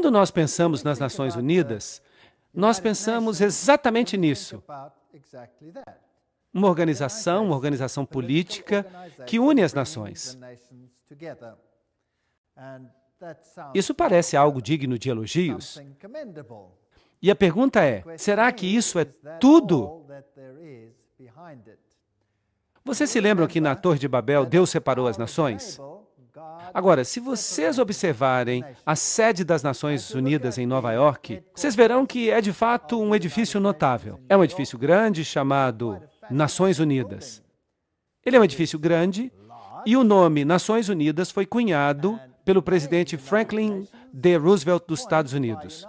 Quando nós pensamos nas Nações Unidas, nós pensamos exatamente nisso. Uma organização política que une as nações. Isso parece algo digno de elogios. E a pergunta é, será que isso é tudo? Vocês se lembram que na Torre de Babel, Deus separou as nações? Agora, se vocês observarem a sede das Nações Unidas em Nova York, vocês verão que é de fato um edifício notável. É um edifício grande chamado Nações Unidas. Ele é um edifício grande e o nome Nações Unidas foi cunhado pelo presidente Franklin D. Roosevelt dos Estados Unidos.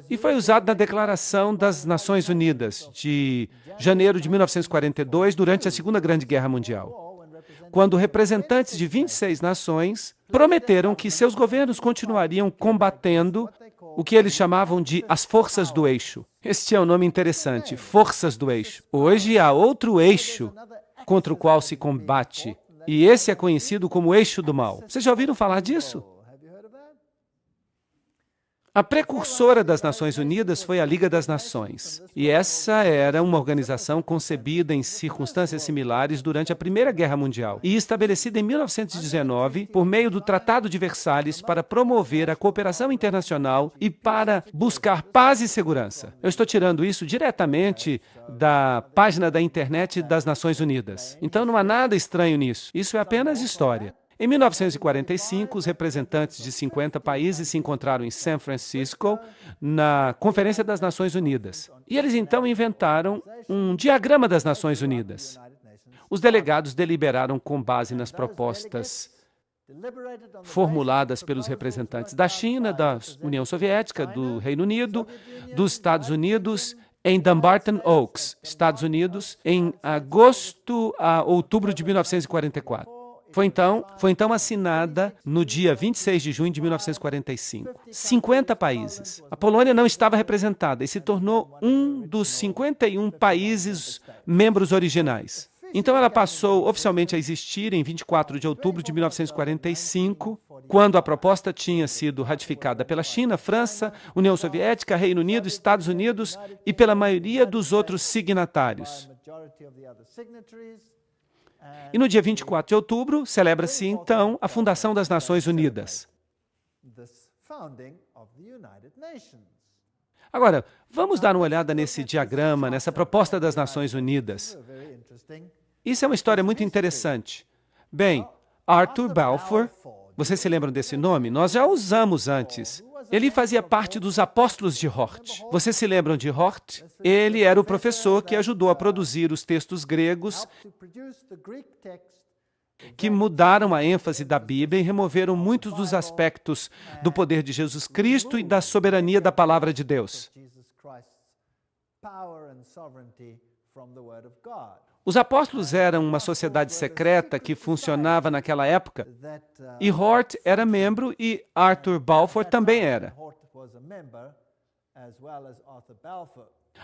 E foi usado na Declaração das Nações Unidas de janeiro de 1942, durante a Segunda Grande Guerra Mundial, quando representantes de 26 nações prometeram que seus governos continuariam combatendo o que eles chamavam de as forças do eixo. Este é um nome interessante, forças do eixo. Hoje há outro eixo contra o qual se combate, e esse é conhecido como eixo do mal. Vocês já ouviram falar disso? A precursora das Nações Unidas foi a Liga das Nações, e essa era uma organização concebida em circunstâncias similares durante a Primeira Guerra Mundial e estabelecida em 1919 por meio do Tratado de Versalhes para promover a cooperação internacional e para buscar paz e segurança. Eu estou tirando isso diretamente da página da internet das Nações Unidas. Então não há nada estranho nisso, isso é apenas história. Em 1945, os representantes de 50 países se encontraram em San Francisco, na Conferência das Nações Unidas. E eles então inventaram um diagrama das Nações Unidas. Os delegados deliberaram com base nas propostas formuladas pelos representantes da China, da União Soviética, do Reino Unido, dos Estados Unidos, em Dumbarton Oaks, Estados Unidos, em agosto a outubro de 1944. Foi então assinada no dia 26 de junho de 1945. 50 países. A Polônia não estava representada e se tornou um dos 51 países membros originais. Então ela passou oficialmente a existir em 24 de outubro de 1945, quando a proposta tinha sido ratificada pela China, França, União Soviética, Reino Unido, Estados Unidos e pela maioria dos outros signatários. E no dia 24 de outubro, celebra-se então a fundação das Nações Unidas. Agora, vamos dar uma olhada nesse diagrama, nessa proposta das Nações Unidas. Isso é uma história muito interessante. Bem, Arthur Balfour, vocês se lembram desse nome? Nós já o usamos antes. Ele fazia parte dos apóstolos de Hort. Vocês se lembram de Hort? Ele era o professor que ajudou a produzir os textos gregos que mudaram a ênfase da Bíblia e removeram muitos dos aspectos do poder de Jesus Cristo e da soberania da palavra de Deus. Os apóstolos eram uma sociedade secreta que funcionava naquela época, e Hort era membro e Arthur Balfour também era.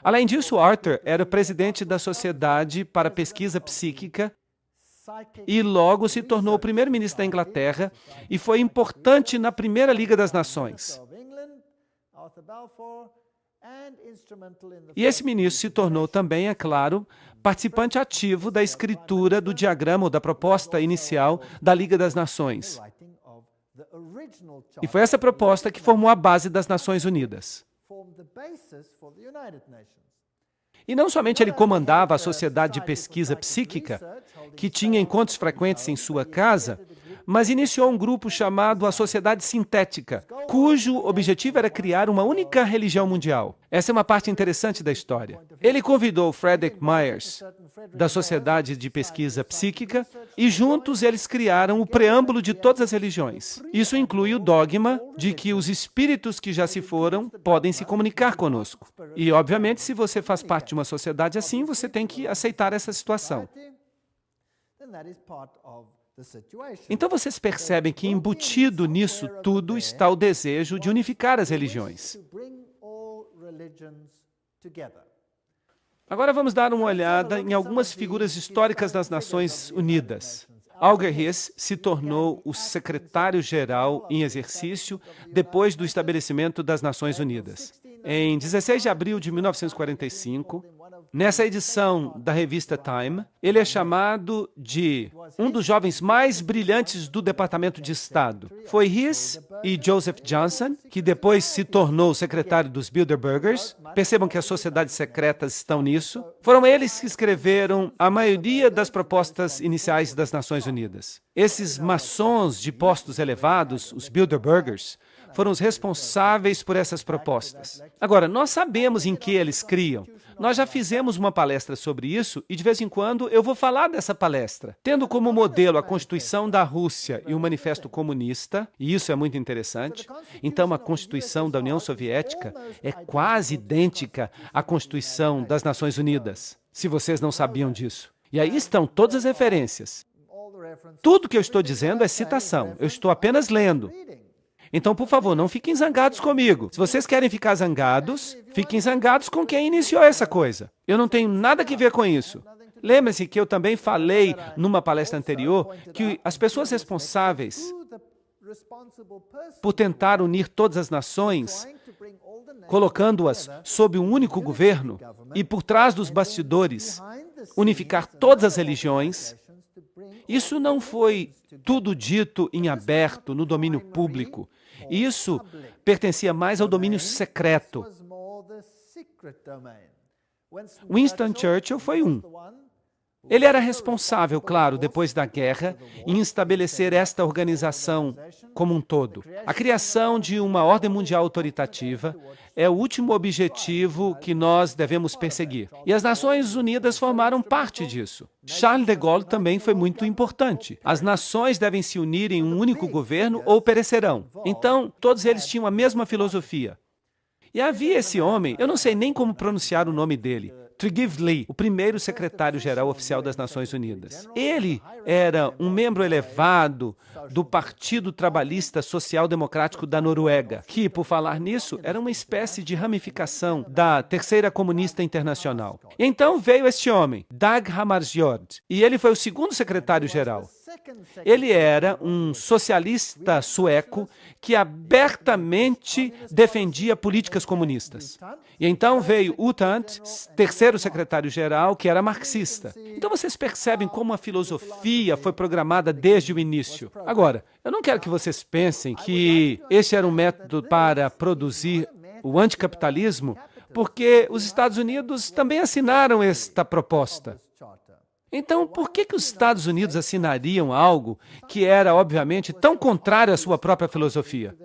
Além disso, Arthur era o presidente da Sociedade para Pesquisa Psíquica e logo se tornou o primeiro-ministro da Inglaterra e foi importante na Primeira Liga das Nações. E esse ministro se tornou também, é claro, participante ativo da escritura do diagrama ou da proposta inicial da Liga das Nações. E foi essa proposta que formou a base das Nações Unidas. E não somente ele comandava a Sociedade de Pesquisa Psíquica, que tinha encontros frequentes em sua casa, mas iniciou um grupo chamado a Sociedade Sintética, cujo objetivo era criar uma única religião mundial. Essa é uma parte interessante da história. Ele convidou Frederick Myers, da Sociedade de Pesquisa Psíquica, e juntos eles criaram o preâmbulo de todas as religiões. Isso inclui o dogma de que os espíritos que já se foram podem se comunicar conosco. E, obviamente, se você faz parte de uma sociedade assim, você tem que aceitar essa situação. Então vocês percebem que embutido nisso tudo está o desejo de unificar as religiões. Agora vamos dar uma olhada em algumas figuras históricas das Nações Unidas. Alger Hiss se tornou o secretário-geral em exercício depois do estabelecimento das Nações Unidas. Em 16 de abril de 1945, nessa edição da revista Time, ele é chamado de um dos jovens mais brilhantes do Departamento de Estado. Foi Hiss e Joseph Johnson, que depois se tornou secretário dos Bilderbergers. Percebam que as sociedades secretas estão nisso. Foram eles que escreveram a maioria das propostas iniciais das Nações Unidas. Esses maçons de postos elevados, os Bilderbergers, foram os responsáveis por essas propostas. Agora, nós sabemos em que eles criam. Nós já fizemos uma palestra sobre isso e, de vez em quando, eu vou falar dessa palestra. Tendo como modelo a Constituição da Rússia e o Manifesto Comunista, e isso é muito interessante, então a Constituição da União Soviética é quase idêntica à Constituição das Nações Unidas, se vocês não sabiam disso. E aí estão todas as referências. Tudo que eu estou dizendo é citação, eu estou apenas lendo. Então, por favor, não fiquem zangados comigo. Se vocês querem ficar zangados, fiquem zangados com quem iniciou essa coisa. Eu não tenho nada que ver com isso. Lembre-se que eu também falei numa palestra anterior que as pessoas responsáveis por tentar unir todas as nações, colocando-as sob um único governo e por trás dos bastidores, unificar todas as religiões, isso não foi tudo dito em aberto, no domínio público. Isso pertencia mais ao domínio secreto. Winston Churchill foi um. Ele era responsável, claro, depois da guerra, em estabelecer esta organização como um todo. A criação de uma ordem mundial autoritativa é o último objetivo que nós devemos perseguir. E as Nações Unidas formaram parte disso. Charles de Gaulle também foi muito importante. As nações devem se unir em um único governo ou perecerão. Então, todos eles tinham a mesma filosofia. E havia esse homem, eu não sei nem como pronunciar o nome dele, Tryggve, o primeiro secretário-geral oficial das Nações Unidas. Ele era um membro elevado do Partido Trabalhista Social Democrático da Noruega, que, por falar nisso, era uma espécie de ramificação da Terceira Comunista Internacional. E então veio este homem, Dag Hammarskjöld, e ele foi o segundo secretário-geral. Ele era um socialista sueco que abertamente defendia políticas comunistas. E então veio U Thant, terceiro secretário-geral, que era marxista. Então vocês percebem como a filosofia foi programada desde o início. Agora, eu não quero que vocês pensem que este era um método para produzir o anticapitalismo, porque os Estados Unidos também assinaram esta proposta. Então, por que os Estados Unidos assinariam algo que era, obviamente, tão contrário à sua própria filosofia?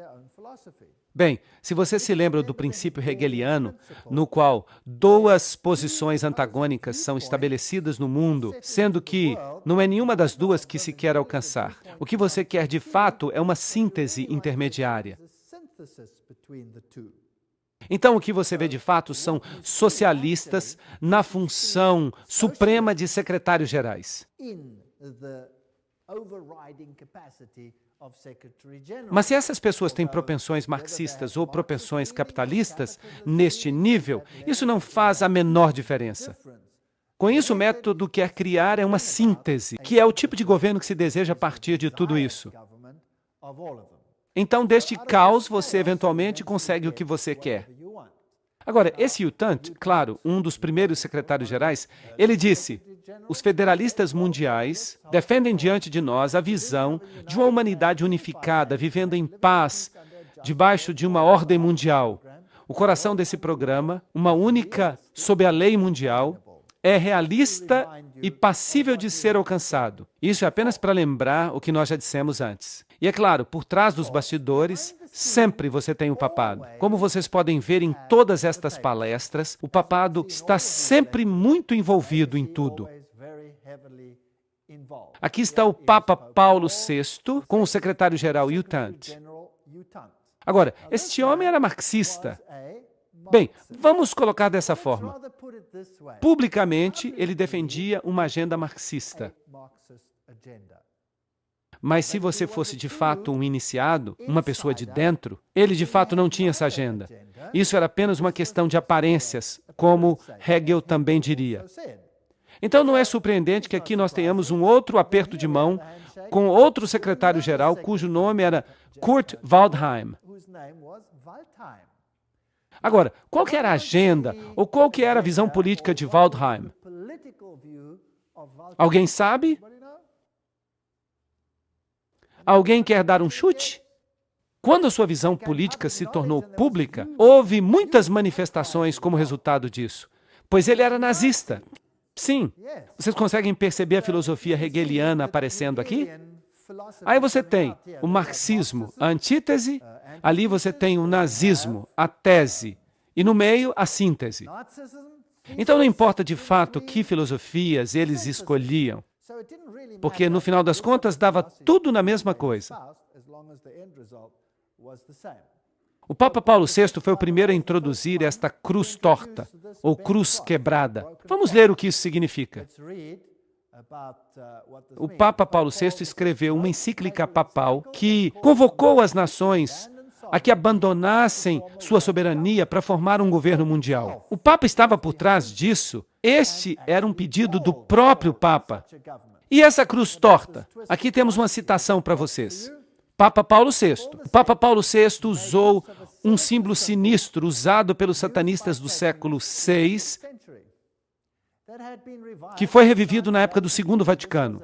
Bem, se você se lembra do princípio hegeliano, no qual duas posições antagônicas são estabelecidas no mundo, sendo que não é nenhuma das duas que se quer alcançar. O que você quer, de fato, é uma síntese intermediária. Então, o que você vê de fato são socialistas na função suprema de secretários-gerais. Mas se essas pessoas têm propensões marxistas ou propensões capitalistas neste nível, isso não faz a menor diferença. Com isso, o método quer criar é uma síntese, que é o tipo de governo que se deseja a partir de tudo isso. Então, deste caos, você eventualmente consegue o que você quer. Agora, esse U Thant, claro, um dos primeiros secretários-gerais, ele disse: os federalistas mundiais defendem diante de nós a visão de uma humanidade unificada, vivendo em paz, debaixo de uma ordem mundial. O coração desse programa, uma única sob a lei mundial, é realista e passível de ser alcançado. Isso é apenas para lembrar o que nós já dissemos antes. E é claro, por trás dos bastidores, sempre você tem o papado. Como vocês podem ver em todas estas palestras, o papado está sempre muito envolvido em tudo. Aqui está o Papa Paulo VI com o secretário-geral U Thant. Agora, este homem era marxista. Bem, vamos colocar dessa forma. Publicamente, ele defendia uma agenda marxista. Mas se você fosse de fato um iniciado, uma pessoa de dentro, ele de fato não tinha essa agenda. Isso era apenas uma questão de aparências, como Hegel também diria. Então não é surpreendente que aqui nós tenhamos um outro aperto de mão com outro secretário-geral cujo nome era Kurt Waldheim. Agora, qual que era a agenda ou qual que era a visão política de Waldheim? Alguém sabe? Alguém quer dar um chute? Quando a sua visão política se tornou pública, houve muitas manifestações como resultado disso, pois ele era nazista. Sim, vocês conseguem perceber a filosofia hegeliana aparecendo aqui? Aí você tem o marxismo, a antítese, ali você tem o nazismo, a tese, e no meio, a síntese. Então não importa de fato que filosofias eles escolhiam, porque no final das contas dava tudo na mesma coisa. O Papa Paulo VI foi o primeiro a introduzir esta cruz torta, ou cruz quebrada. Vamos ler o que isso significa. O Papa Paulo VI escreveu uma encíclica papal que convocou as nações a que abandonassem sua soberania para formar um governo mundial. O Papa estava por trás disso. Este era um pedido do próprio Papa. E essa cruz torta? Aqui temos uma citação para vocês. Papa Paulo VI. O Papa Paulo VI usou um símbolo sinistro usado pelos satanistas do século VI, que foi revivido na época do Segundo Vaticano.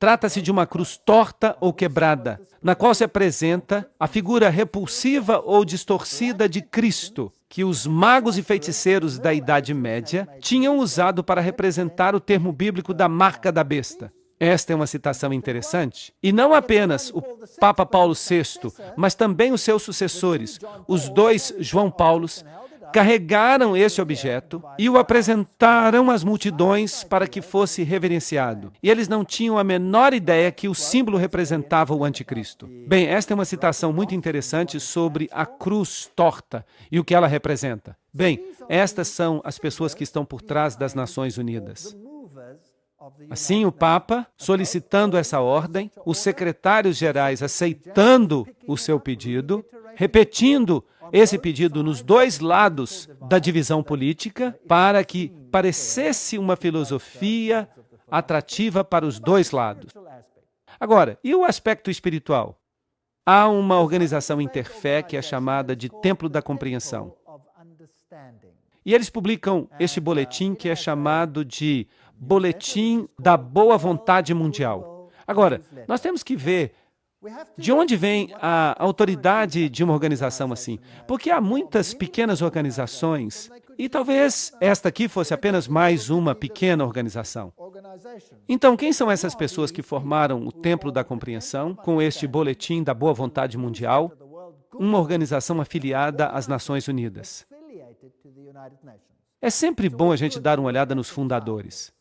Trata-se de uma cruz torta ou quebrada, na qual se apresenta a figura repulsiva ou distorcida de Cristo, que os magos e feiticeiros da Idade Média tinham usado para representar o termo bíblico da marca da besta. Esta é uma citação interessante. E não apenas o Papa Paulo VI, mas também os seus sucessores, os dois João Paulos, carregaram esse objeto e o apresentaram às multidões para que fosse reverenciado. E eles não tinham a menor ideia que o símbolo representava o anticristo. Bem, esta é uma citação muito interessante sobre a cruz torta e o que ela representa. Bem, estas são as pessoas que estão por trás das Nações Unidas. Assim, o Papa, solicitando essa ordem, os secretários gerais aceitando o seu pedido, repetindo esse pedido nos dois lados da divisão política, para que parecesse uma filosofia atrativa para os dois lados. Agora, e o aspecto espiritual? Há uma organização interfé que é chamada de Templo da Compreensão. E eles publicam este boletim que é chamado de Boletim da Boa Vontade Mundial. Agora, nós temos que ver de onde vem a autoridade de uma organização assim? Porque há muitas pequenas organizações, e talvez esta aqui fosse apenas mais uma pequena organização. Então, quem são essas pessoas que formaram o Templo da Compreensão com este Boletim da Boa Vontade Mundial, uma organização afiliada às Nações Unidas? É sempre bom a gente dar uma olhada nos fundadores.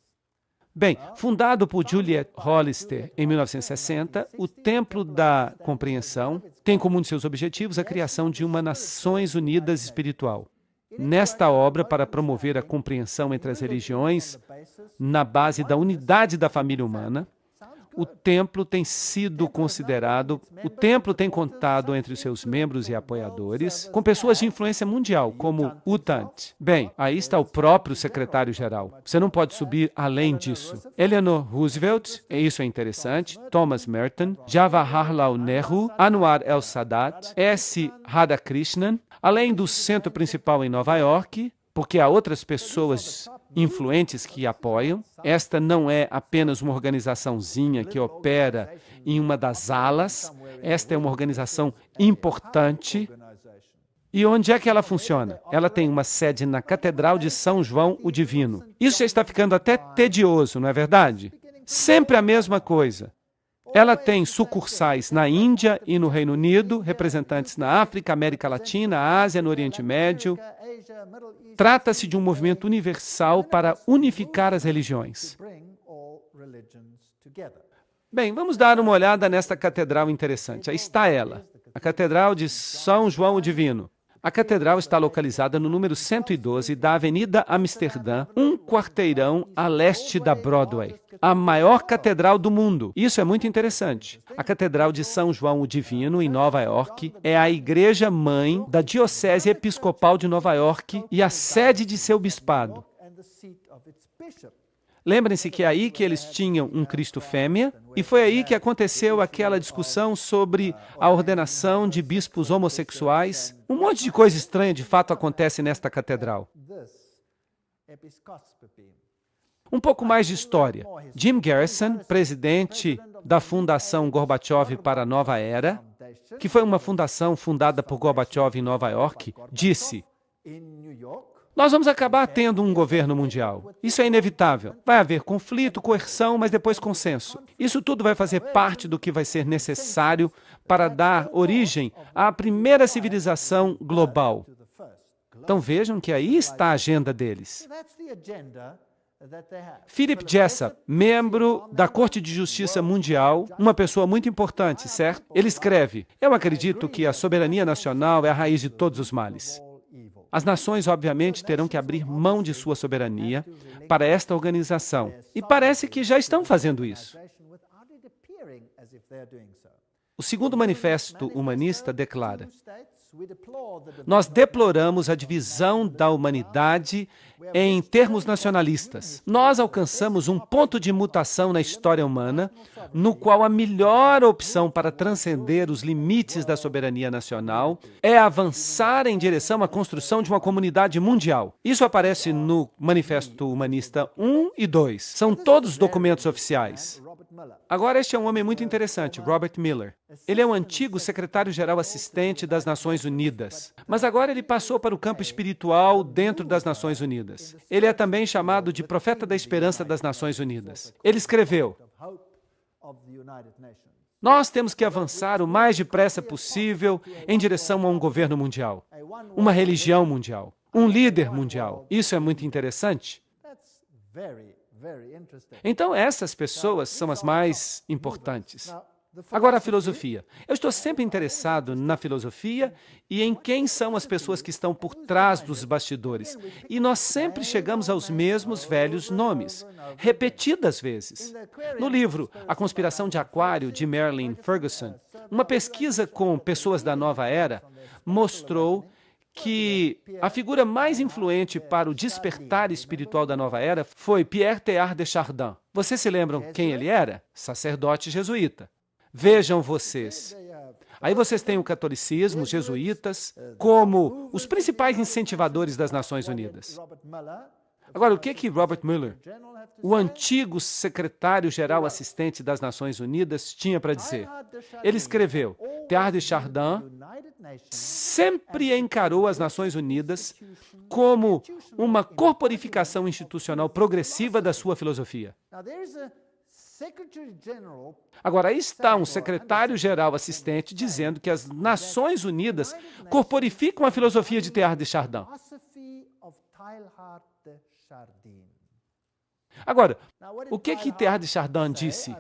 Bem, fundado por Juliet Hollister em 1960, o Templo da Compreensão tem como um de seus objetivos a criação de uma Nações Unidas espiritual. Nesta obra, para promover a compreensão entre as religiões, na base da unidade da família humana, o templo tem contado entre os seus membros e apoiadores com pessoas de influência mundial, como U Thant. Bem, aí está o próprio secretário-geral. Você não pode subir além disso. Eleanor Roosevelt, isso é interessante, Thomas Merton, Jawaharlal Nehru, Anwar el-Sadat, S. Radhakrishnan, além do centro principal em Nova York, porque há outras pessoas influentes que apoiam. Esta não é apenas uma organizaçãozinha que opera em uma das alas. Esta é uma organização importante. E onde é que ela funciona? Ela tem uma sede na Catedral de São João o Divino. Isso já está ficando até tedioso, não é verdade? Sempre a mesma coisa. Ela tem sucursais na Índia e no Reino Unido, representantes na África, América Latina, Ásia, no Oriente Médio. Trata-se de um movimento universal para unificar as religiões. Bem, vamos dar uma olhada nesta catedral interessante. Aí está ela, a Catedral de São João o Divino. A catedral está localizada no número 112 da Avenida Amsterdã, um quarteirão a leste da Broadway. A maior catedral do mundo. Isso é muito interessante. A Catedral de São João o Divino, em Nova York, é a igreja-mãe da Diocese Episcopal de Nova York e a sede de seu bispado. Lembrem-se que é aí que eles tinham um Cristo fêmea, e foi aí que aconteceu aquela discussão sobre a ordenação de bispos homossexuais. Um monte de coisa estranha de fato acontece nesta catedral. Um pouco mais de história. Jim Garrison, presidente da Fundação Gorbachev para a Nova Era, que foi uma fundação fundada por Gorbachev em Nova York, disse: nós vamos acabar tendo um governo mundial. Isso é inevitável. Vai haver conflito, coerção, mas depois consenso. Isso tudo vai fazer parte do que vai ser necessário para dar origem à primeira civilização global. Então vejam que aí está a agenda deles. Philip Jessup, membro da Corte de Justiça Mundial, uma pessoa muito importante, certo? Ele escreve: eu acredito que a soberania nacional é a raiz de todos os males. As nações, obviamente, terão que abrir mão de sua soberania para esta organização. E parece que já estão fazendo isso. O segundo manifesto humanista declara: nós deploramos a divisão da humanidade em termos nacionalistas. Nós alcançamos um ponto de mutação na história humana, no qual a melhor opção para transcender os limites da soberania nacional é avançar em direção à construção de uma comunidade mundial. Isso aparece no Manifesto Humanista 1 e 2. São todos documentos oficiais. Agora, este é um homem muito interessante, Robert Miller. Ele é um antigo secretário-geral assistente das Nações Unidas, mas agora ele passou para o campo espiritual dentro das Nações Unidas. Ele é também chamado de profeta da esperança das Nações Unidas. Ele escreveu: nós temos que avançar o mais depressa possível em direção a um governo mundial, uma religião mundial, um líder mundial. Isso é muito interessante. Então, essas pessoas são as mais importantes. Agora, a filosofia. Eu estou sempre interessado na filosofia e em quem são as pessoas que estão por trás dos bastidores. E nós sempre chegamos aos mesmos velhos nomes, repetidas vezes. No livro A Conspiração de Aquário, de Marilyn Ferguson, uma pesquisa com pessoas da nova era mostrou que a figura mais influente para o despertar espiritual da nova era foi Pierre Teilhard de Chardin. Vocês se lembram quem ele era? Sacerdote jesuíta. Vejam vocês. Aí vocês têm o catolicismo, os jesuítas, como os principais incentivadores das Nações Unidas. Agora, o que Robert Mueller, o antigo secretário-geral assistente das Nações Unidas, tinha para dizer? Ele escreveu: Teilhard de Chardin sempre encarou as Nações Unidas como uma corporificação institucional progressiva da sua filosofia. Agora, aí está um secretário-geral assistente dizendo que as Nações Unidas corporificam a filosofia de Teilhard de Chardin. Agora, o que Teilhard de Chardin disse?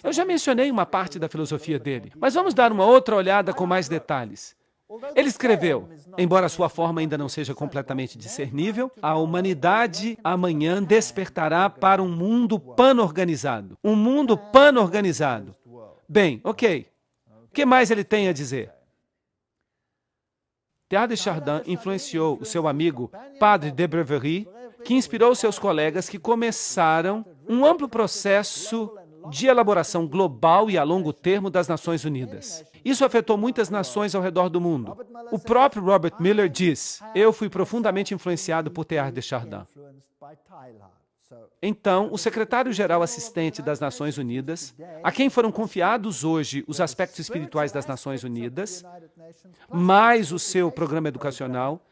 Eu já mencionei uma parte da filosofia dele, mas vamos dar uma outra olhada com mais detalhes. Ele escreveu: embora sua forma ainda não seja completamente discernível, a humanidade amanhã despertará para um mundo pan-organizado. Um mundo pan-organizado. Bem, ok. O que mais ele tem a dizer? Teilhard de Chardin influenciou o seu amigo, Padre de Breverie, que inspirou seus colegas que começaram um amplo processo de elaboração global e a longo termo das Nações Unidas. Isso afetou muitas nações ao redor do mundo. O próprio Robert Miller diz: eu fui profundamente influenciado por Teilhard de Chardin. Então, o secretário-geral assistente das Nações Unidas, a quem foram confiados hoje os aspectos espirituais das Nações Unidas, mais o seu programa educacional,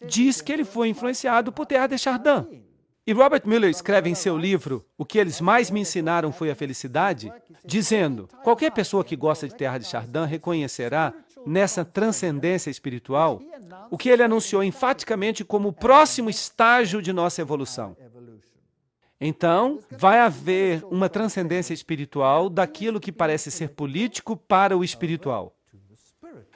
diz que ele foi influenciado por Teilhard de Chardin. E Robert Miller escreve em seu livro O que eles mais me ensinaram foi a felicidade, dizendo: qualquer pessoa que gosta de Teilhard de Chardin reconhecerá nessa transcendência espiritual o que ele anunciou enfaticamente como o próximo estágio de nossa evolução. Então, vai haver uma transcendência espiritual daquilo que parece ser político para o espiritual.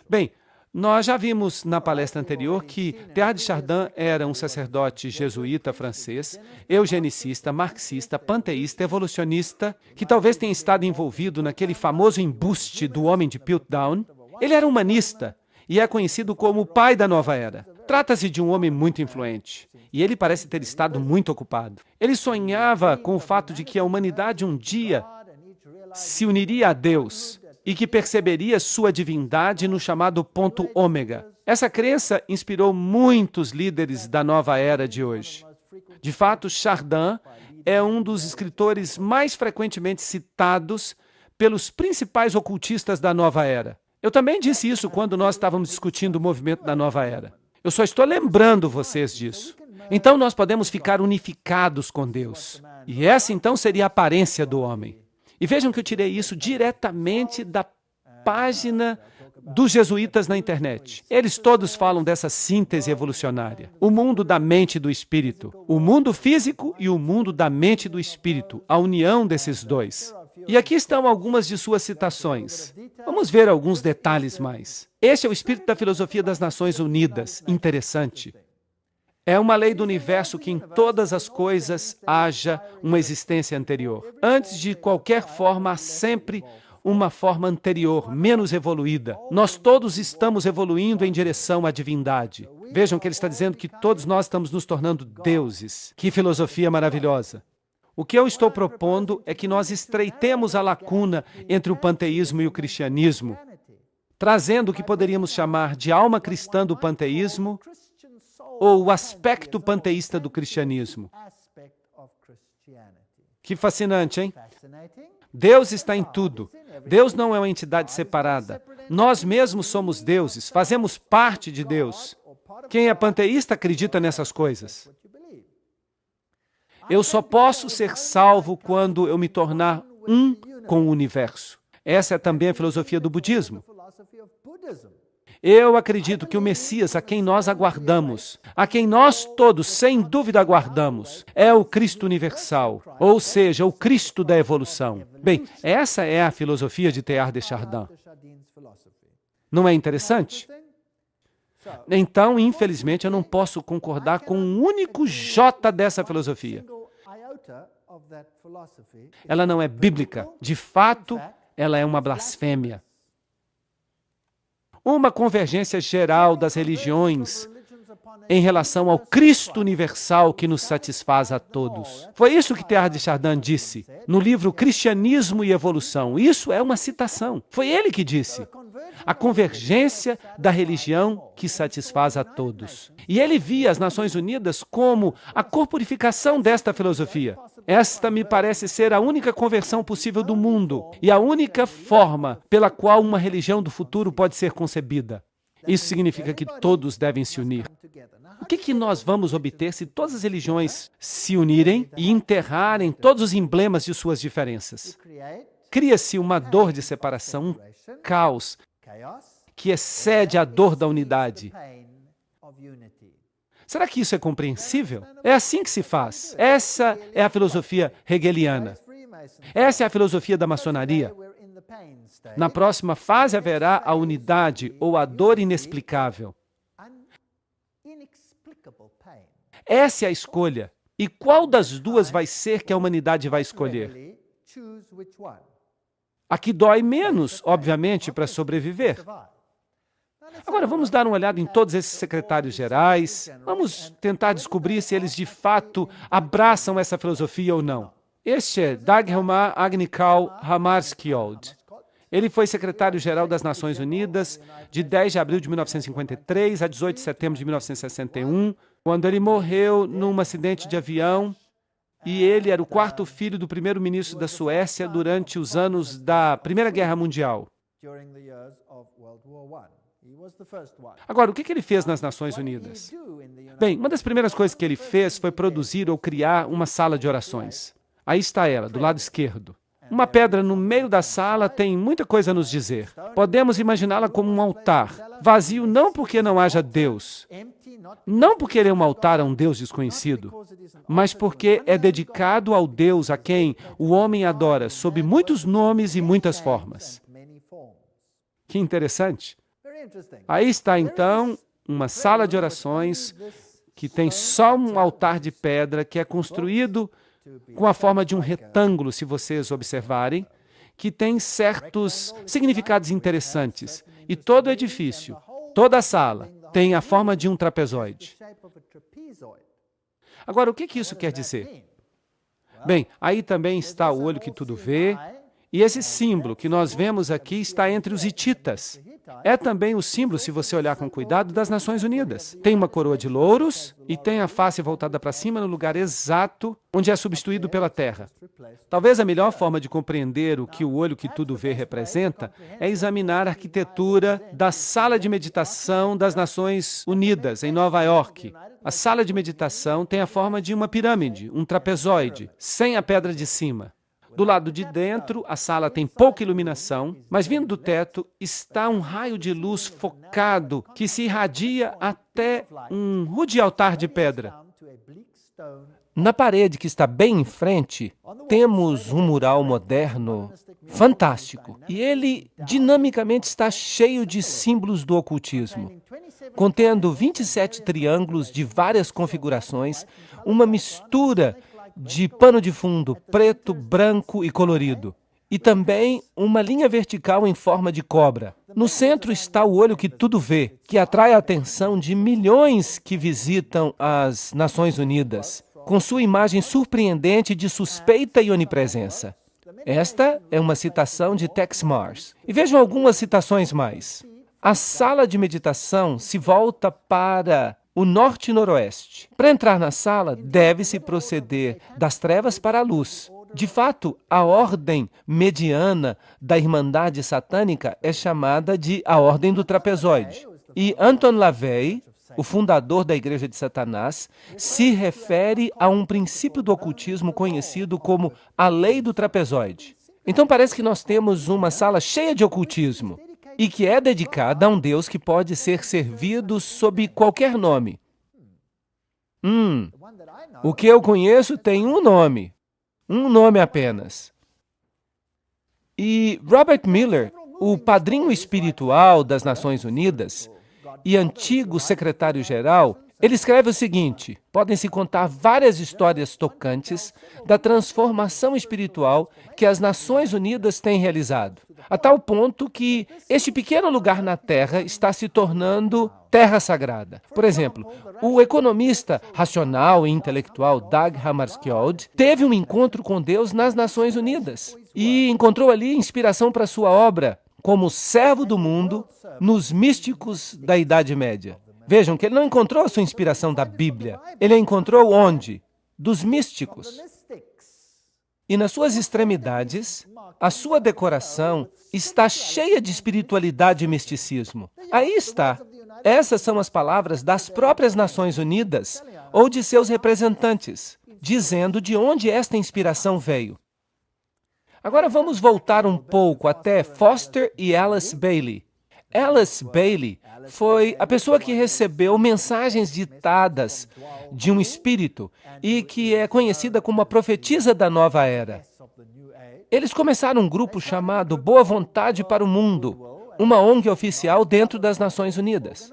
Bem, nós já vimos na palestra anterior que Teilhard de Chardin era um sacerdote jesuíta francês, eugenicista, marxista, panteísta, evolucionista, que talvez tenha estado envolvido naquele famoso embuste do homem de Piltdown. Ele era humanista e é conhecido como o pai da nova era. Trata-se de um homem muito influente, e ele parece ter estado muito ocupado. Ele sonhava com o fato de que a humanidade um dia se uniria a Deus e que perceberia sua divindade no chamado ponto ômega. Essa crença inspirou muitos líderes da nova era de hoje. De fato, Chardin é um dos escritores mais frequentemente citados pelos principais ocultistas da nova era. Eu também disse isso quando nós estávamos discutindo o movimento da nova era. Eu só estou lembrando vocês disso. Então nós podemos ficar unificados com Deus. E essa então seria a aparência do homem. E vejam que eu tirei isso diretamente da página dos jesuítas na internet. Eles todos falam dessa síntese evolucionária. O mundo da mente e do espírito. O mundo físico e o mundo da mente e do espírito. A união desses dois. E aqui estão algumas de suas citações. Vamos ver alguns detalhes mais. Este é o espírito da filosofia das Nações Unidas. Interessante. É uma lei do universo que em todas as coisas haja uma existência anterior. Antes de qualquer forma, há sempre uma forma anterior, menos evoluída. Nós todos estamos evoluindo em direção à divindade. Vejam que ele está dizendo que todos nós estamos nos tornando deuses. Que filosofia maravilhosa! O que eu estou propondo é que nós estreitemos a lacuna entre o panteísmo e o cristianismo, trazendo o que poderíamos chamar de alma cristã do panteísmo ou o aspecto panteísta do cristianismo. Que fascinante, hein? Deus está em tudo. Deus não é uma entidade separada. Nós mesmos somos deuses, fazemos parte de Deus. Quem é panteísta acredita nessas coisas. Eu só posso ser salvo quando eu me tornar um com o universo. Essa é também a filosofia do budismo. Eu acredito que o Messias, a quem nós aguardamos, a quem nós todos, sem dúvida, aguardamos, é o Cristo universal, ou seja, o Cristo da evolução. Bem, essa é a filosofia de Teilhard de Chardin. Não é interessante? Então, infelizmente, eu não posso concordar com um único jota dessa filosofia. Ela não é bíblica. De fato, ela é uma blasfêmia. Uma convergência geral das religiões em relação ao Cristo universal que nos satisfaz a todos. Foi isso que Teilhard de Chardin disse no livro Cristianismo e Evolução. Isso é uma citação. Foi ele que disse. A convergência da religião que satisfaz a todos. E ele via as Nações Unidas como a corporificação desta filosofia. Esta me parece ser a única conversão possível do mundo e a única forma pela qual uma religião do futuro pode ser concebida. Isso significa que todos devem se unir. O que nós vamos obter se todas as religiões se unirem e enterrarem todos os emblemas de suas diferenças? Cria-se uma dor de separação, um caos, que excede a dor da unidade. Será que isso é compreensível? É assim que se faz. Essa é a filosofia hegeliana. Essa é a filosofia da maçonaria. Na próxima fase haverá a unidade ou a dor inexplicável. Essa é a escolha. E qual das duas vai ser que a humanidade vai escolher? A que dói menos, obviamente, para sobreviver. Agora, vamos dar uma olhada em todos esses secretários gerais. Vamos tentar descobrir se eles, de fato, abraçam essa filosofia ou não. Este é Dagmar Agnikau Hammarskjöld. Ele foi secretário-geral das Nações Unidas de 10 de abril de 1953 a 18 de setembro de 1961, quando ele morreu num acidente de avião. E ele era o quarto filho do primeiro-ministro da Suécia durante os anos da Primeira Guerra Mundial. Agora, o que ele fez nas Nações Unidas? Bem, uma das primeiras coisas que ele fez foi produzir ou criar uma sala de orações. Aí está ela, do lado esquerdo. Uma pedra no meio da sala tem muita coisa a nos dizer. Podemos imaginá-la como um altar, vazio não porque não haja Deus, não porque ele é um altar a um Deus desconhecido, mas porque é dedicado ao Deus a quem o homem adora sob muitos nomes e muitas formas. Que interessante. Aí está, então, uma sala de orações que tem só um altar de pedra que é construído com a forma de um retângulo, se vocês observarem, que tem certos significados interessantes. E todo o edifício, toda a sala, tem a forma de um trapezoide. Agora, o que isso quer dizer? Bem, aí também está o olho que tudo vê, e esse símbolo que nós vemos aqui está entre os hititas. É também o símbolo, se você olhar com cuidado, das Nações Unidas. Tem uma coroa de louros e tem a face voltada para cima no lugar exato onde é substituído pela terra. Talvez a melhor forma de compreender o que o olho que tudo vê representa é examinar a arquitetura da sala de meditação das Nações Unidas, em Nova York. A sala de meditação tem a forma de uma pirâmide, um trapezoide, sem a pedra de cima. Do lado de dentro, a sala tem pouca iluminação, mas vindo do teto está um raio de luz focado que se irradia até um rude altar de pedra. Na parede que está bem em frente, temos um mural moderno fantástico. E ele dinamicamente está cheio de símbolos do ocultismo, contendo 27 triângulos de várias configurações, uma mistura de pano de fundo preto, branco e colorido. E também uma linha vertical em forma de cobra. No centro está o olho que tudo vê, que atrai a atenção de milhões que visitam as Nações Unidas, com sua imagem surpreendente de suspeita e onipresença. Esta é uma citação de Tex Mars. E vejam algumas citações mais. A sala de meditação se volta para o norte e noroeste. Para entrar na sala, deve-se proceder das trevas para a luz. De fato, a ordem mediana da Irmandade Satânica é chamada de a Ordem do Trapezoide. E Anton LaVey, o fundador da Igreja de Satanás, se refere a um princípio do ocultismo conhecido como a Lei do Trapezoide. Então parece que nós temos uma sala cheia de ocultismo e que é dedicada a um Deus que pode ser servido sob qualquer nome. O que eu conheço tem um nome apenas. E Robert Miller, o padrinho espiritual das Nações Unidas e antigo secretário-geral, ele escreve o seguinte: podem-se contar várias histórias tocantes da transformação espiritual que as Nações Unidas têm realizado, a tal ponto que este pequeno lugar na Terra está se tornando terra sagrada. Por exemplo, o economista racional e intelectual Dag Hammarskjöld teve um encontro com Deus nas Nações Unidas e encontrou ali inspiração para sua obra como servo do mundo nos místicos da Idade Média. Vejam que ele não encontrou a sua inspiração da Bíblia. Ele a encontrou onde? Dos místicos. E nas suas extremidades, a sua decoração está cheia de espiritualidade e misticismo. Aí está. Essas são as palavras das próprias Nações Unidas ou de seus representantes, dizendo de onde esta inspiração veio. Agora vamos voltar um pouco até Foster e Alice Bailey. Alice Bailey foi a pessoa que recebeu mensagens ditadas de um espírito e que é conhecida como a profetisa da nova era. Eles começaram um grupo chamado Boa Vontade para o Mundo, uma ONG oficial dentro das Nações Unidas.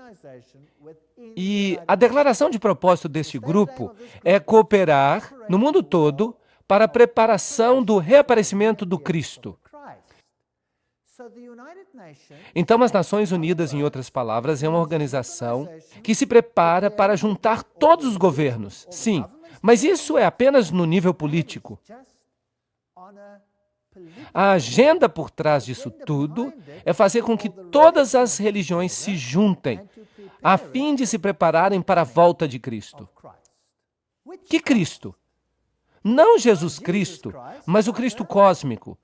E a declaração de propósito deste grupo é cooperar no mundo todo para a preparação do reaparecimento do Cristo. Então, as Nações Unidas, em outras palavras, é uma organização que se prepara para juntar todos os governos. Sim, mas isso é apenas no nível político. A agenda por trás disso tudo é fazer com que todas as religiões se juntem a fim de se prepararem para a volta de Cristo. Que Cristo? Não Jesus Cristo, mas o Cristo cósmico.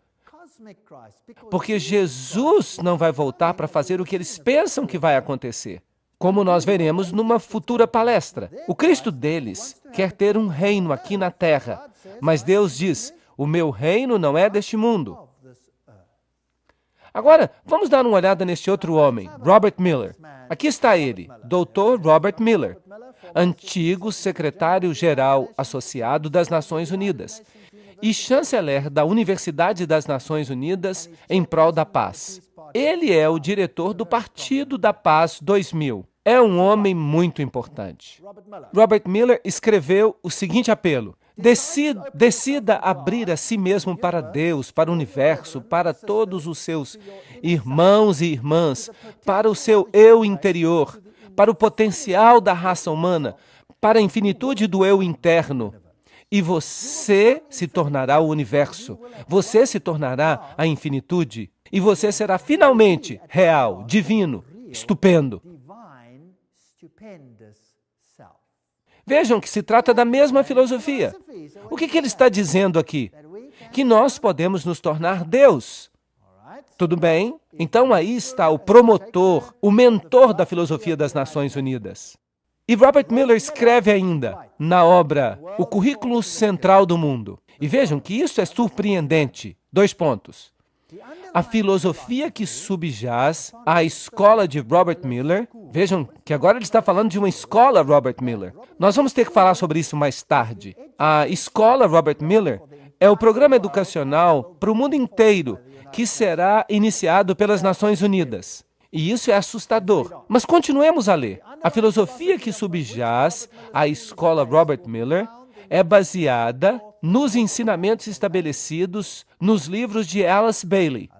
Porque Jesus não vai voltar para fazer o que eles pensam que vai acontecer, como nós veremos numa futura palestra. O Cristo deles quer ter um reino aqui na Terra, mas Deus diz: o meu reino não é deste mundo. Agora, vamos dar uma olhada neste outro homem, Robert Miller. Aqui está ele, Dr. Robert Miller, antigo secretário-geral associado das Nações Unidas e chanceler da Universidade das Nações Unidas em prol da paz. Ele é o diretor do Partido da Paz 2000. É um homem muito importante. Robert Miller escreveu o seguinte apelo: Decida abrir a si mesmo para Deus, para o universo, para todos os seus irmãos e irmãs, para o seu eu interior, para o potencial da raça humana, para a infinitude do eu interno. E você se tornará o universo. Você se tornará a infinitude. E você será finalmente real, divino, estupendo. Vejam que se trata da mesma filosofia. O que ele está dizendo aqui? Que nós podemos nos tornar Deus. Tudo bem? Então aí está o promotor, o mentor da filosofia das Nações Unidas. E Robert Miller escreve ainda, na obra O Currículo Central do Mundo. E vejam que isso é surpreendente. 2 pontos. A filosofia que subjaz à escola de Robert Miller, vejam que agora ele está falando de uma escola Robert Miller. Nós vamos ter que falar sobre isso mais tarde. A escola Robert Miller é o programa educacional para o mundo inteiro que será iniciado pelas Nações Unidas. E isso é assustador. Mas continuemos a ler. A filosofia que subjaz à escola Robert Miller é baseada nos ensinamentos estabelecidos nos livros de Alice Bailey.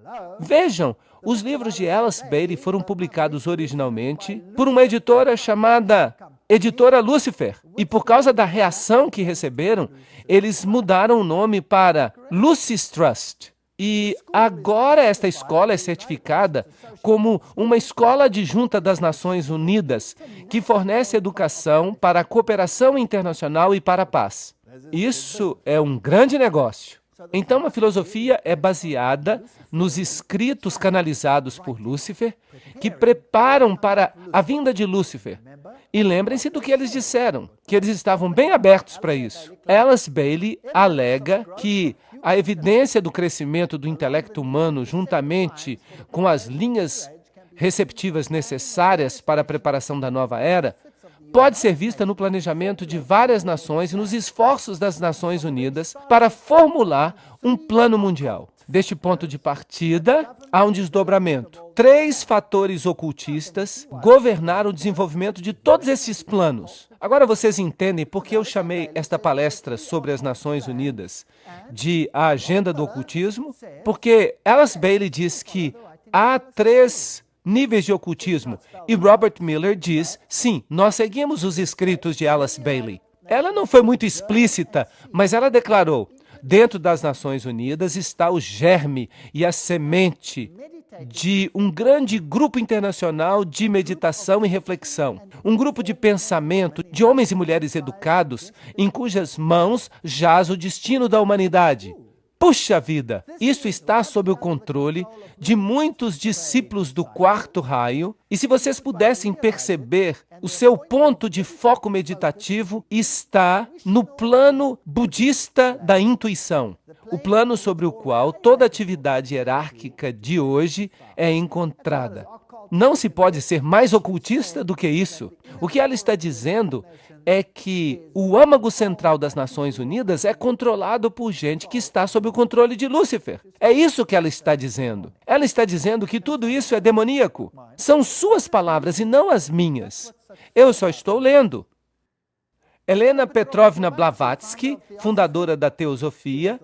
Vejam, os livros de Alice Bailey foram publicados originalmente por uma editora chamada Editora Lucifer. E por causa da reação que receberam, eles mudaram o nome para Lucis Trust. E agora esta escola é certificada como uma escola adjunta das Nações Unidas, que fornece educação para a cooperação internacional e para a paz. Isso é um grande negócio. Então, a filosofia é baseada nos escritos canalizados por Lúcifer, que preparam para a vinda de Lúcifer. E lembrem-se do que eles disseram, que eles estavam bem abertos para isso. Alice Bailey alega que a evidência do crescimento do intelecto humano, juntamente com as linhas receptivas necessárias para a preparação da nova era, pode ser vista no planejamento de várias nações e nos esforços das Nações Unidas para formular um plano mundial. Deste ponto de partida, há um desdobramento. 3 fatores ocultistas governaram o desenvolvimento de todos esses planos. Agora vocês entendem por que eu chamei esta palestra sobre as Nações Unidas de a agenda do ocultismo? Porque Alice Bailey diz que há 3 níveis de ocultismo. E Robert Miller diz, sim, nós seguimos os escritos de Alice Bailey. Ela não foi muito explícita, mas ela declarou, dentro das Nações Unidas está o germe e a semente de um grande grupo internacional de meditação e reflexão. Um grupo de pensamento de homens e mulheres educados em cujas mãos jaz o destino da humanidade. Puxa vida, isso está sob o controle de muitos discípulos do 4º raio, e se vocês pudessem perceber, o seu ponto de foco meditativo está no plano budista da intuição, o plano sobre o qual toda atividade hierárquica de hoje é encontrada. Não se pode ser mais ocultista do que isso. O que ela está dizendo é que o âmago central das Nações Unidas é controlado por gente que está sob o controle de Lúcifer. É isso que ela está dizendo. Ela está dizendo que tudo isso é demoníaco. São suas palavras e não as minhas. Eu só estou lendo. Helena Petrovna Blavatsky, fundadora da Teosofia,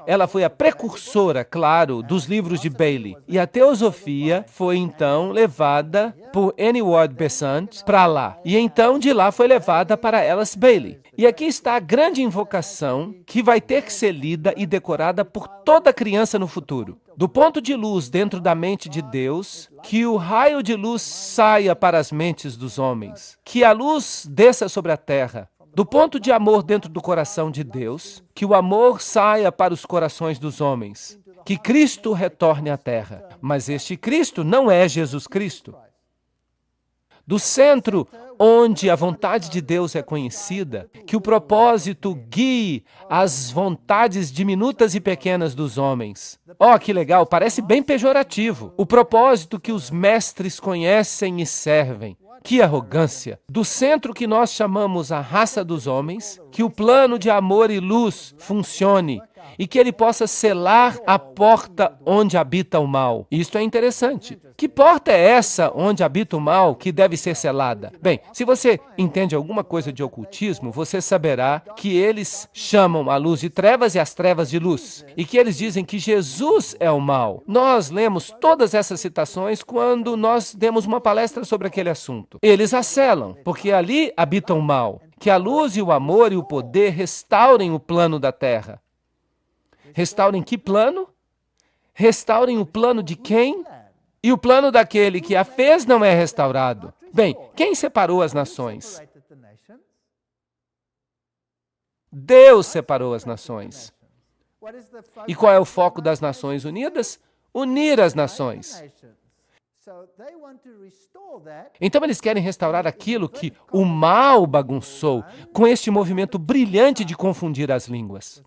ela foi a precursora, claro, dos livros de Bailey. E a Teosofia foi, então, levada por Annie Ward Besant para lá. E então, de lá, foi levada para Alice Bailey. E aqui está a grande invocação que vai ter que ser lida e decorada por toda criança no futuro. Do ponto de luz dentro da mente de Deus, que o raio de luz saia para as mentes dos homens, que a luz desça sobre a terra. Do ponto de amor dentro do coração de Deus, que o amor saia para os corações dos homens, que Cristo retorne à terra. Mas este Cristo não é Jesus Cristo. Do centro onde a vontade de Deus é conhecida, que o propósito guie as vontades diminutas e pequenas dos homens. Oh, que legal, parece bem pejorativo. O propósito que os mestres conhecem e servem. Que arrogância! Do centro que nós chamamos a raça dos homens, que o plano de amor e luz funcione e que ele possa selar a porta onde habita o mal. Isto é interessante. Que porta é essa onde habita o mal que deve ser selada? Bem, se você entende alguma coisa de ocultismo, você saberá que eles chamam a luz de trevas e as trevas de luz, e que eles dizem que Jesus é o mal. Nós lemos todas essas citações quando nós demos uma palestra sobre aquele assunto. Eles a selam, porque ali habita o mal. Que a luz e o amor e o poder restaurem o plano da terra. Restaurem que plano? Restaurem o plano de quem? E o plano daquele que a fez não é restaurado. Bem, quem separou as nações? Deus separou as nações. E qual é o foco das Nações Unidas? Unir as nações. Então eles querem restaurar aquilo que o mal bagunçou com este movimento brilhante de confundir as línguas.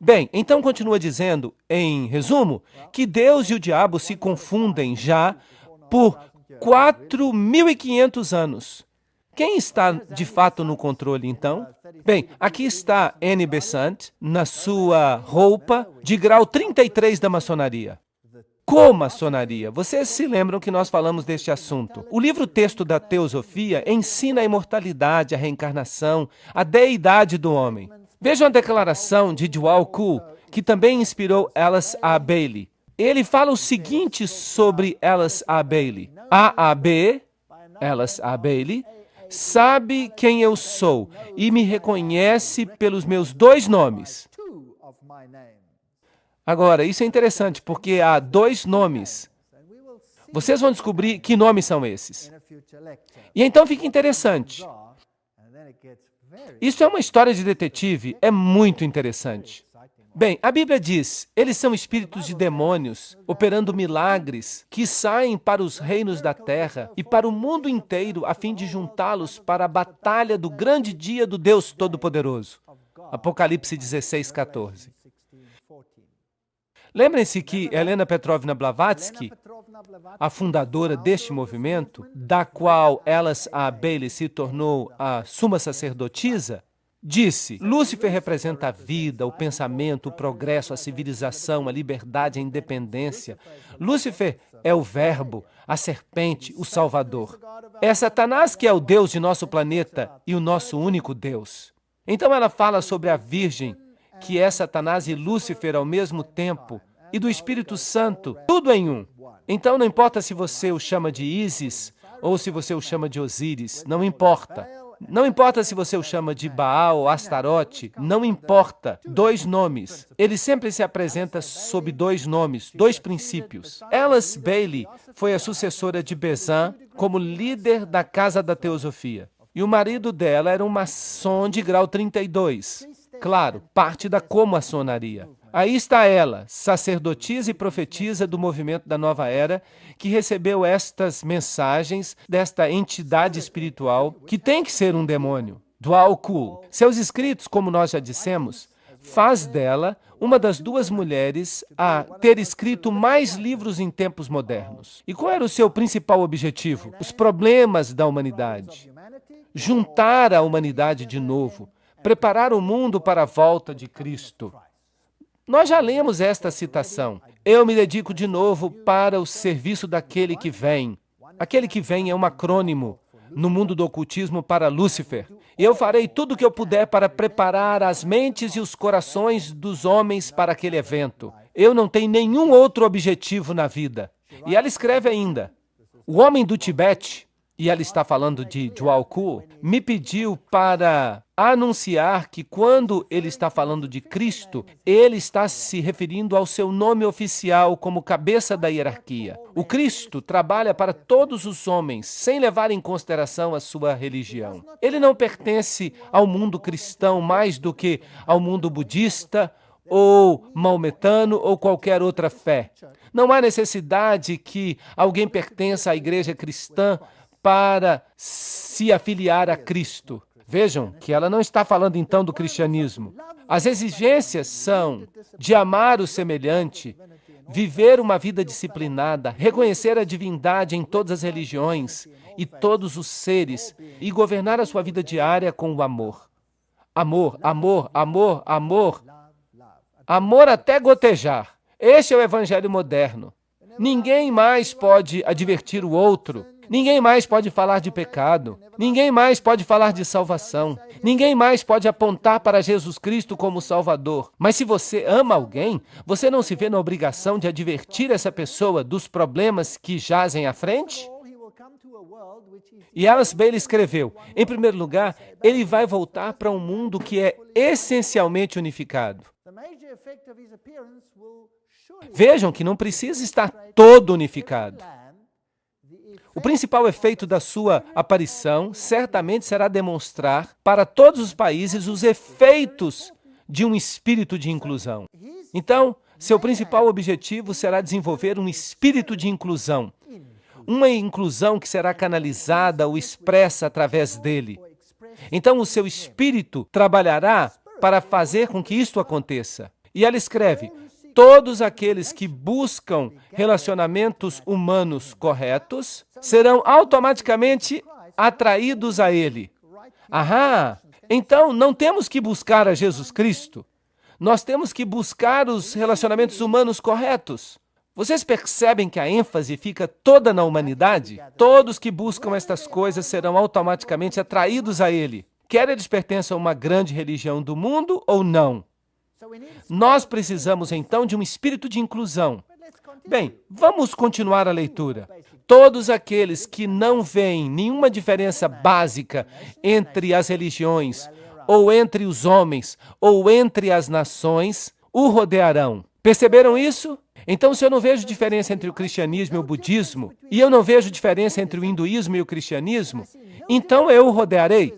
Bem, então continua dizendo, em resumo, que Deus e o diabo se confundem já por 4.500 anos. Quem está de fato no controle, então? Bem, aqui está Annie Besant, na sua roupa de grau 33 da maçonaria. Comaçonaria. Vocês se lembram que nós falamos deste assunto. O livro-texto da Teosofia ensina a imortalidade, a reencarnação, a deidade do homem. Vejam a declaração de Djwhal Khul, que também inspirou Alice A. Bailey. Ele fala o seguinte sobre Alice A. Bailey. A.A.B., Alice A. Bailey, sabe quem eu sou e me reconhece pelos meus 2 nomes. Agora, isso é interessante, porque há 2 nomes. Vocês vão descobrir que nomes são esses. E então fica interessante. Isso é uma história de detetive, é muito interessante. Bem, a Bíblia diz, eles são espíritos de demônios, operando milagres, que saem para os reinos da terra e para o mundo inteiro, a fim de juntá-los para a batalha do grande dia do Deus Todo-Poderoso. Apocalipse 16, 14. Lembrem-se que Helena Petrovna Blavatsky, a fundadora deste movimento, da qual Alice A. Bailey se tornou a suma sacerdotisa, disse, Lúcifer representa a vida, o pensamento, o progresso, a civilização, a liberdade, a independência. Lúcifer é o verbo, a serpente, o salvador. É Satanás que é o Deus de nosso planeta e o nosso único Deus. Então ela fala sobre a Virgem, que é Satanás e Lúcifer ao mesmo tempo, e do Espírito Santo, tudo em um. Então não importa se você o chama de Ísis ou se você o chama de Osíris, não importa. Não importa se você o chama de Baal ou Astarote, não importa. 2 nomes. Ele sempre se apresenta sob 2 nomes, 2 princípios. Alice Bailey foi a sucessora de Besant como líder da Casa da Teosofia. E o marido dela era um maçom de grau 32. Claro, parte da comaçonaria. Aí está ela, sacerdotisa e profetisa do movimento da Nova Era, que recebeu estas mensagens desta entidade espiritual, que tem que ser um demônio, Djwhal Khul. Seus escritos, como nós já dissemos, faz dela uma das 2 mulheres a ter escrito mais livros em tempos modernos. E qual era o seu principal objetivo? Os problemas da humanidade. Juntar a humanidade de novo, preparar o mundo para a volta de Cristo. Nós já lemos esta citação. Eu me dedico de novo para o serviço daquele que vem. Aquele que vem é um acrônimo no mundo do ocultismo para Lúcifer. E eu farei tudo o que eu puder para preparar as mentes e os corações dos homens para aquele evento. Eu não tenho nenhum outro objetivo na vida. E ela escreve ainda, o homem do Tibete, e ela está falando de Djwhal Khul, me pediu para anunciar que quando ele está falando de Cristo, ele está se referindo ao seu nome oficial como cabeça da hierarquia. O Cristo trabalha para todos os homens, sem levar em consideração a sua religião. Ele não pertence ao mundo cristão mais do que ao mundo budista, ou maometano, ou qualquer outra fé. Não há necessidade que alguém pertença à igreja cristã para se afiliar a Cristo. Vejam que ela não está falando então do cristianismo. As exigências são de amar o semelhante, viver uma vida disciplinada, reconhecer a divindade em todas as religiões e todos os seres e governar a sua vida diária com o amor. Amor, amor, amor, amor. Amor até gotejar. Este é o evangelho moderno. Ninguém mais pode advertir o outro. Ninguém mais pode falar de pecado. Ninguém mais pode falar de salvação. Ninguém mais pode apontar para Jesus Cristo como Salvador. Mas se você ama alguém, você não se vê na obrigação de advertir essa pessoa dos problemas que jazem à frente? E Alice Bailey escreveu, em primeiro lugar, ele vai voltar para um mundo que é essencialmente unificado. Vejam que não precisa estar todo unificado. O principal efeito da sua aparição certamente será demonstrar para todos os países os efeitos de um espírito de inclusão. Então, seu principal objetivo será desenvolver um espírito de inclusão. Uma inclusão que será canalizada ou expressa através dele. Então, o seu espírito trabalhará para fazer com que isto aconteça. E ela escreve, todos aqueles que buscam relacionamentos humanos corretos serão automaticamente atraídos a ele. Ahá! Então, não temos que buscar a Jesus Cristo. Nós temos que buscar os relacionamentos humanos corretos. Vocês percebem que a ênfase fica toda na humanidade? Todos que buscam estas coisas serão automaticamente atraídos a ele. Quer eles pertençam a uma grande religião do mundo ou não. Nós precisamos, então, de um espírito de inclusão. Bem, vamos continuar a leitura. Todos aqueles que não veem nenhuma diferença básica entre as religiões, ou entre os homens, ou entre as nações, o rodearão. Perceberam isso? Então, se eu não vejo diferença entre o cristianismo e o budismo, e eu não vejo diferença entre o hinduísmo e o cristianismo, então eu o rodearei.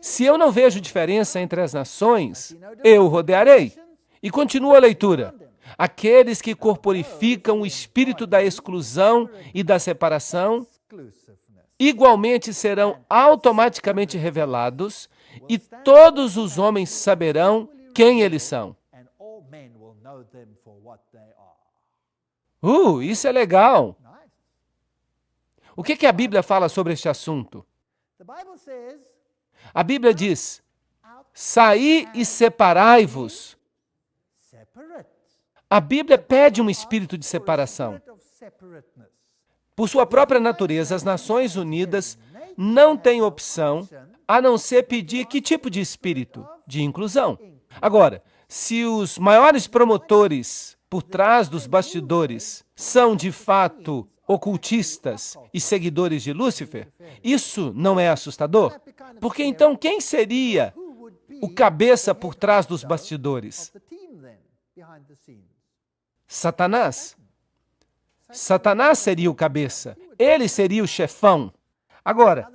Se eu não vejo diferença entre as nações, eu o rodearei. E continua a leitura. Aqueles que corporificam o espírito da exclusão e da separação, igualmente serão automaticamente revelados, e todos os homens saberão quem eles são. Isso é legal. O que a Bíblia fala sobre este assunto? A Bíblia diz, saí e separai-vos. A Bíblia pede um espírito de separação. Por sua própria natureza, as Nações Unidas não têm opção a não ser pedir que tipo de espírito? De inclusão. Agora, se os maiores promotores por trás dos bastidores são, de fato, ocultistas e seguidores de Lúcifer, isso não é assustador? Porque então quem seria o cabeça por trás dos bastidores? Satanás. Satanás seria o cabeça. Ele seria o chefão. Agora,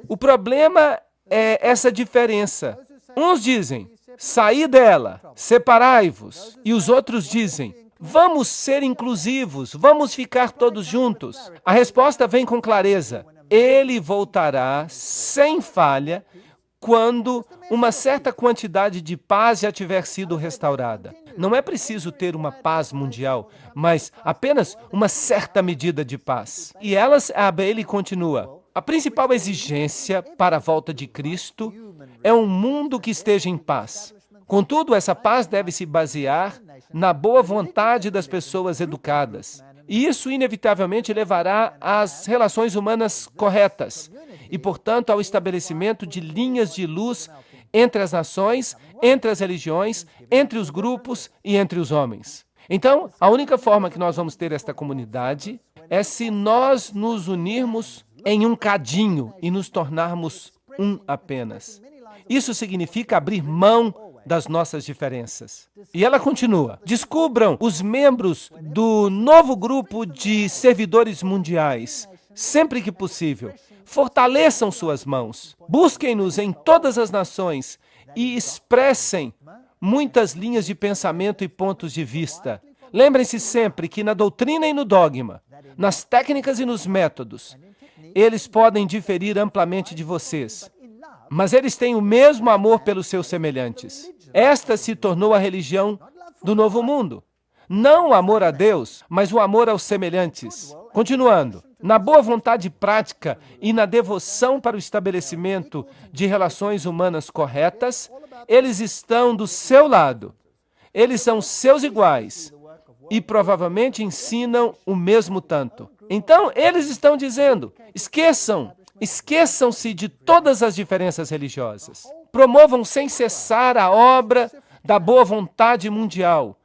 o problema é essa diferença. Uns dizem, saí dela, separai-vos. E os outros dizem, vamos ser inclusivos, vamos ficar todos juntos. A resposta vem com clareza. Ele voltará sem falha quando uma certa quantidade de paz já tiver sido restaurada. Não é preciso ter uma paz mundial, mas apenas uma certa medida de paz. E Alice Bailey continua. A principal exigência para a volta de Cristo é um mundo que esteja em paz. Contudo, essa paz deve se basear na boa vontade das pessoas educadas. E isso, inevitavelmente, levará às relações humanas corretas e, portanto, ao estabelecimento de linhas de luz entre as nações, entre as religiões, entre os grupos e entre os homens. Então, a única forma que nós vamos ter esta comunidade é se nós nos unirmos em um cadinho e nos tornarmos um apenas. Isso significa abrir mão das nossas diferenças. E ela continua. Descubram os membros do novo grupo de servidores mundiais, sempre que possível. Fortaleçam suas mãos. Busquem-nos em todas as nações e expressem muitas linhas de pensamento e pontos de vista. Lembrem-se sempre que na doutrina e no dogma, nas técnicas e nos métodos, eles podem diferir amplamente de vocês, mas eles têm o mesmo amor pelos seus semelhantes. Esta se tornou a religião do novo mundo. Não o amor a Deus, mas o amor aos semelhantes. Continuando, na boa vontade prática e na devoção para o estabelecimento de relações humanas corretas, eles estão do seu lado. Eles são seus iguais e provavelmente ensinam o mesmo tanto. Então, eles estão dizendo, esqueçam-se de todas as diferenças religiosas. Promovam sem cessar a obra da boa vontade mundial,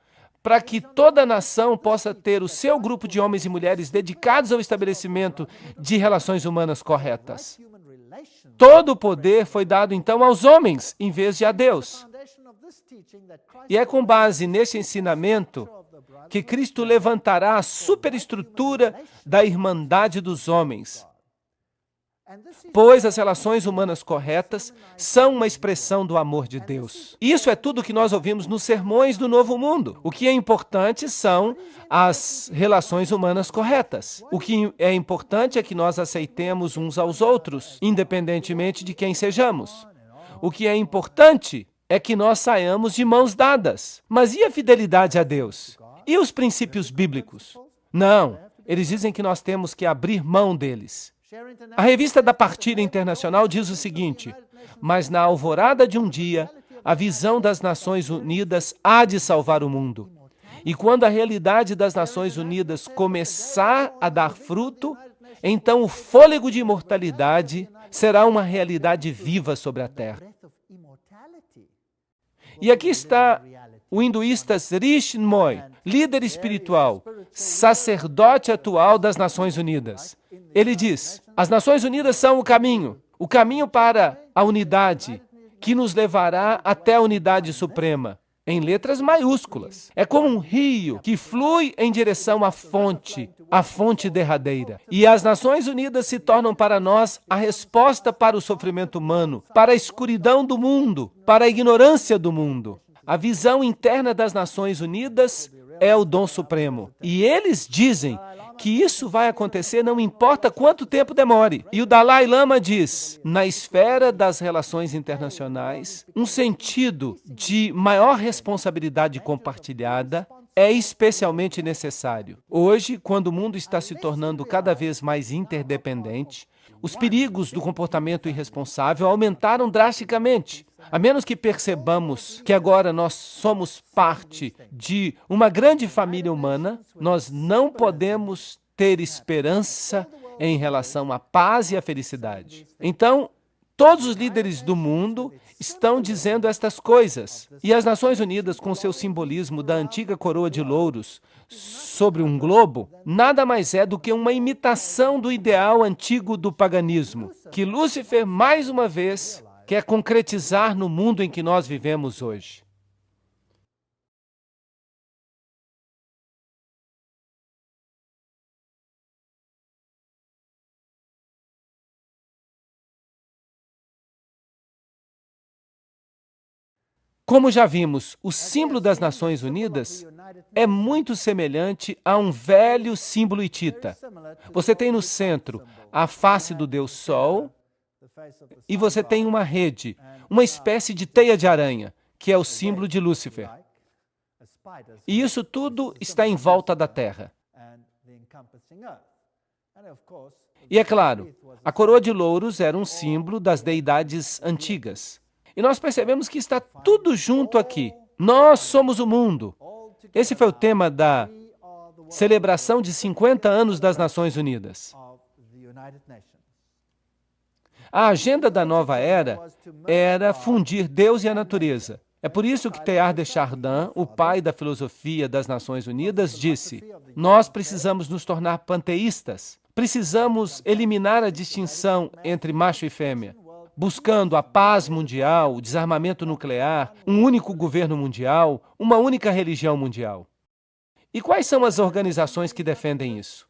para que toda nação possa ter o seu grupo de homens e mulheres dedicados ao estabelecimento de relações humanas corretas. Todo o poder foi dado, então, aos homens, em vez de a Deus. E é com base nesse ensinamento que Cristo levantará a superestrutura da irmandade dos homens, pois as relações humanas corretas são uma expressão do amor de Deus. Isso é tudo que nós ouvimos nos sermões do Novo Mundo. O que é importante são as relações humanas corretas. O que é importante é que nós aceitemos uns aos outros, independentemente de quem sejamos. O que é importante é que nós saiamos de mãos dadas. Mas e a fidelidade a Deus? E os princípios bíblicos? Não, eles dizem que nós temos que abrir mão deles. A revista da Partilha Internacional diz o seguinte: mas na alvorada de um dia, a visão das Nações Unidas há de salvar o mundo. E quando a realidade das Nações Unidas começar a dar fruto, então o fôlego de imortalidade será uma realidade viva sobre a Terra. E aqui está o hinduísta Sri Chinmoy, líder espiritual, sacerdote atual das Nações Unidas. Ele diz, as Nações Unidas são o caminho para a unidade, que nos levará até a unidade suprema, em letras maiúsculas. É como um rio que flui em direção à fonte derradeira. E as Nações Unidas se tornam para nós a resposta para o sofrimento humano, para a escuridão do mundo, para a ignorância do mundo. A visão interna das Nações Unidas é o dom supremo. E eles dizem que isso vai acontecer não importa quanto tempo demore. E o Dalai Lama diz, na esfera das relações internacionais, um sentido de maior responsabilidade compartilhada é especialmente necessário. Hoje, quando o mundo está se tornando cada vez mais interdependente, os perigos do comportamento irresponsável aumentaram drasticamente. A menos que percebamos que agora nós somos parte de uma grande família humana, nós não podemos ter esperança em relação à paz e à felicidade. Então, todos os líderes do mundo estão dizendo estas coisas. E as Nações Unidas, com seu simbolismo da antiga coroa de louros sobre um globo, nada mais é do que uma imitação do ideal antigo do paganismo, que Lúcifer, mais uma vez, quer concretizar no mundo em que nós vivemos hoje. Como já vimos, o símbolo das Nações Unidas é muito semelhante a um velho símbolo hitita. Você tem no centro a face do Deus Sol e você tem uma rede, uma espécie de teia de aranha, que é o símbolo de Lúcifer. E isso tudo está em volta da Terra. E é claro, a coroa de louros era um símbolo das deidades antigas. E nós percebemos que está tudo junto aqui. Nós somos o mundo. Esse foi o tema da celebração de 50 anos das Nações Unidas. A agenda da nova era fundir Deus e a natureza. É por isso que Teilhard de Chardin, o pai da filosofia das Nações Unidas, disse: nós precisamos nos tornar panteístas. Precisamos eliminar a distinção entre macho e fêmea, buscando a paz mundial, o desarmamento nuclear, um único governo mundial, uma única religião mundial. E quais são as organizações que defendem isso?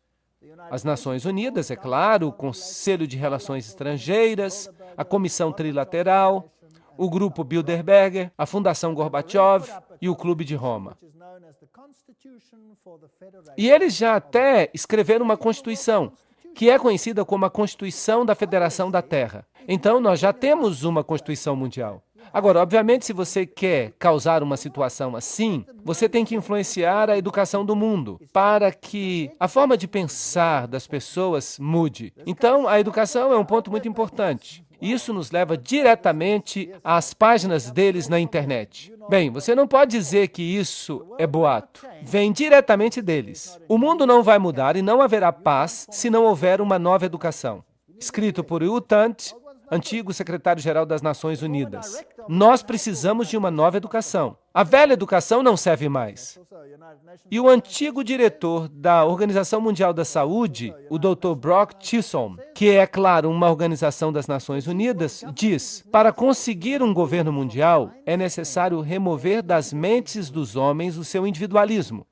As Nações Unidas, é claro, o Conselho de Relações Estrangeiras, a Comissão Trilateral, o Grupo Bilderberger, a Fundação Gorbachev e o Clube de Roma. E eles já até escreveram uma Constituição, que é conhecida como a Constituição da Federação da Terra. Então, nós já temos uma Constituição Mundial. Agora, obviamente, se você quer causar uma situação assim, você tem que influenciar a educação do mundo para que a forma de pensar das pessoas mude. Então, a educação é um ponto muito importante. Isso nos leva diretamente às páginas deles na internet. Bem, você não pode dizer que isso é boato. Vem diretamente deles. O mundo não vai mudar e não haverá paz se não houver uma nova educação. Escrito por U Thant, antigo secretário-geral das Nações Unidas. Nós precisamos de uma nova educação. A velha educação não serve mais. E o antigo diretor da Organização Mundial da Saúde, o Dr. Brock Chisholm, que é, claro, uma organização das Nações Unidas, diz: para conseguir um governo mundial, é necessário remover das mentes dos homens o seu individualismo.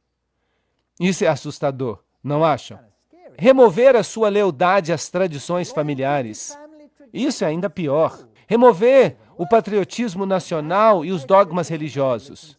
Isso é assustador, não acham? Remover a sua lealdade às tradições familiares. Isso é ainda pior. Remover o patriotismo nacional e os dogmas religiosos.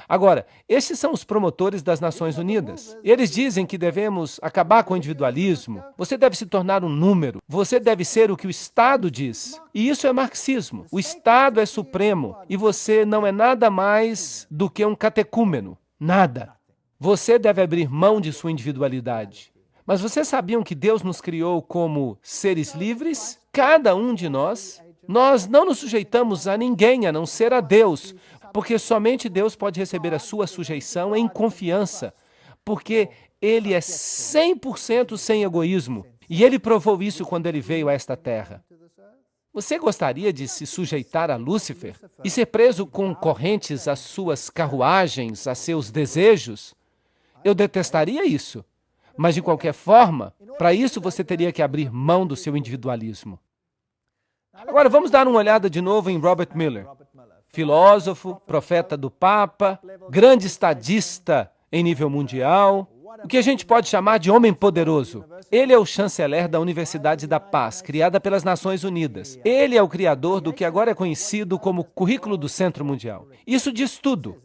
Agora, esses são os promotores das Nações Unidas. Eles dizem que devemos acabar com o individualismo. Você deve se tornar um número. Você deve ser o que o Estado diz. E isso é marxismo. O Estado é supremo e você não é nada mais do que um catecúmeno. Nada. Você deve abrir mão de sua individualidade. Mas vocês sabiam que Deus nos criou como seres livres? Cada um de nós. Nós não nos sujeitamos a ninguém, a não ser a Deus, porque somente Deus pode receber a sua sujeição em confiança, porque Ele é 100% sem egoísmo, e Ele provou isso quando Ele veio a esta terra. Você gostaria de se sujeitar a Lúcifer e ser preso com correntes às suas carruagens, a seus desejos? Eu detestaria isso. Mas, de qualquer forma, para isso você teria que abrir mão do seu individualismo. Agora, vamos dar uma olhada de novo em Robert Miller. Filósofo, profeta do Papa, grande estadista em nível mundial, o que a gente pode chamar de homem poderoso. Ele é o chanceler da Universidade da Paz, criada pelas Nações Unidas. Ele é o criador do que agora é conhecido como Currículo do Centro Mundial. Isso diz tudo.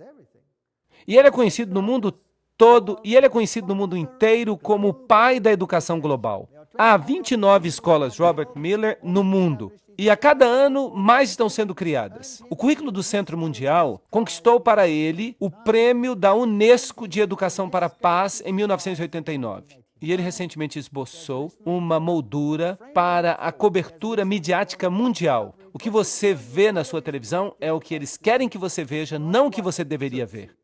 E ele é conhecido no mundo todo, e ele é conhecido no mundo inteiro como o pai da educação global. Há 29 escolas Robert Miller no mundo, e a cada ano mais estão sendo criadas. O Currículo do Centro Mundial conquistou para ele o prêmio da Unesco de Educação para a Paz em 1989. E ele recentemente esboçou uma moldura para a cobertura midiática mundial. O que você vê na sua televisão é o que eles querem que você veja, não o que você deveria ver.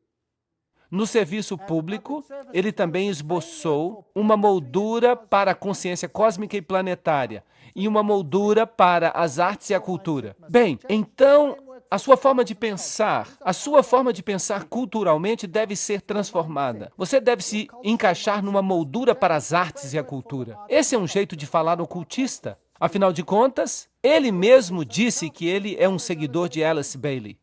No serviço público, ele também esboçou uma moldura para a consciência cósmica e planetária e uma moldura para as artes e a cultura. Bem, então, a sua forma de pensar culturalmente deve ser transformada. Você deve se encaixar numa moldura para as artes e a cultura. Esse é um jeito de falar ocultista. Afinal de contas, ele mesmo disse que ele é um seguidor de Alice Bailey.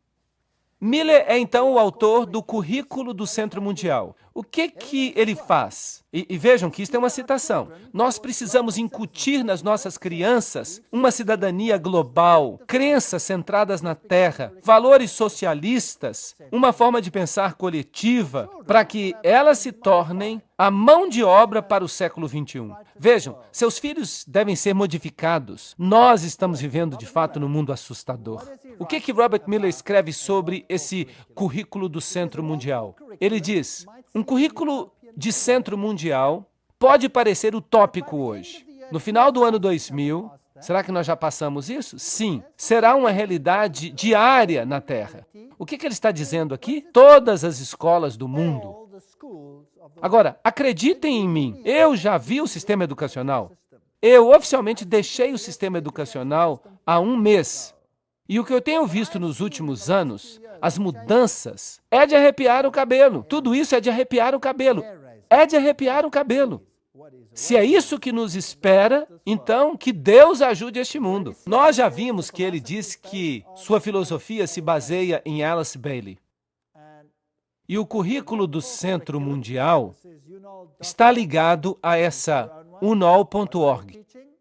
Miller é, então, o autor do Currículo do Centro Mundial. O que ele faz? E vejam que isso é uma citação. Nós precisamos incutir nas nossas crianças uma cidadania global, crenças centradas na Terra, valores socialistas, uma forma de pensar coletiva, para que elas se tornem a mão de obra para o século XXI. Vejam, seus filhos devem ser modificados. Nós estamos vivendo, de fato, num mundo assustador. O que Robert Miller escreve sobre esse Currículo do Centro Mundial? Ele diz: um currículo de centro mundial pode parecer utópico hoje. No final do ano 2000, será que nós já passamos isso? Sim. Será uma realidade diária na Terra. O que ele está dizendo aqui? Todas as escolas do mundo. Agora, acreditem em mim, eu já vi o sistema educacional. Eu oficialmente deixei o sistema educacional há um mês. E o que eu tenho visto nos últimos anos, as mudanças, é de arrepiar o cabelo. Tudo isso é de arrepiar o cabelo. É de arrepiar o cabelo. Se é isso que nos espera, então que Deus ajude este mundo. Nós já vimos que ele diz que sua filosofia se baseia em Alice Bailey. E o Currículo do Centro Mundial está ligado a essa unol.org.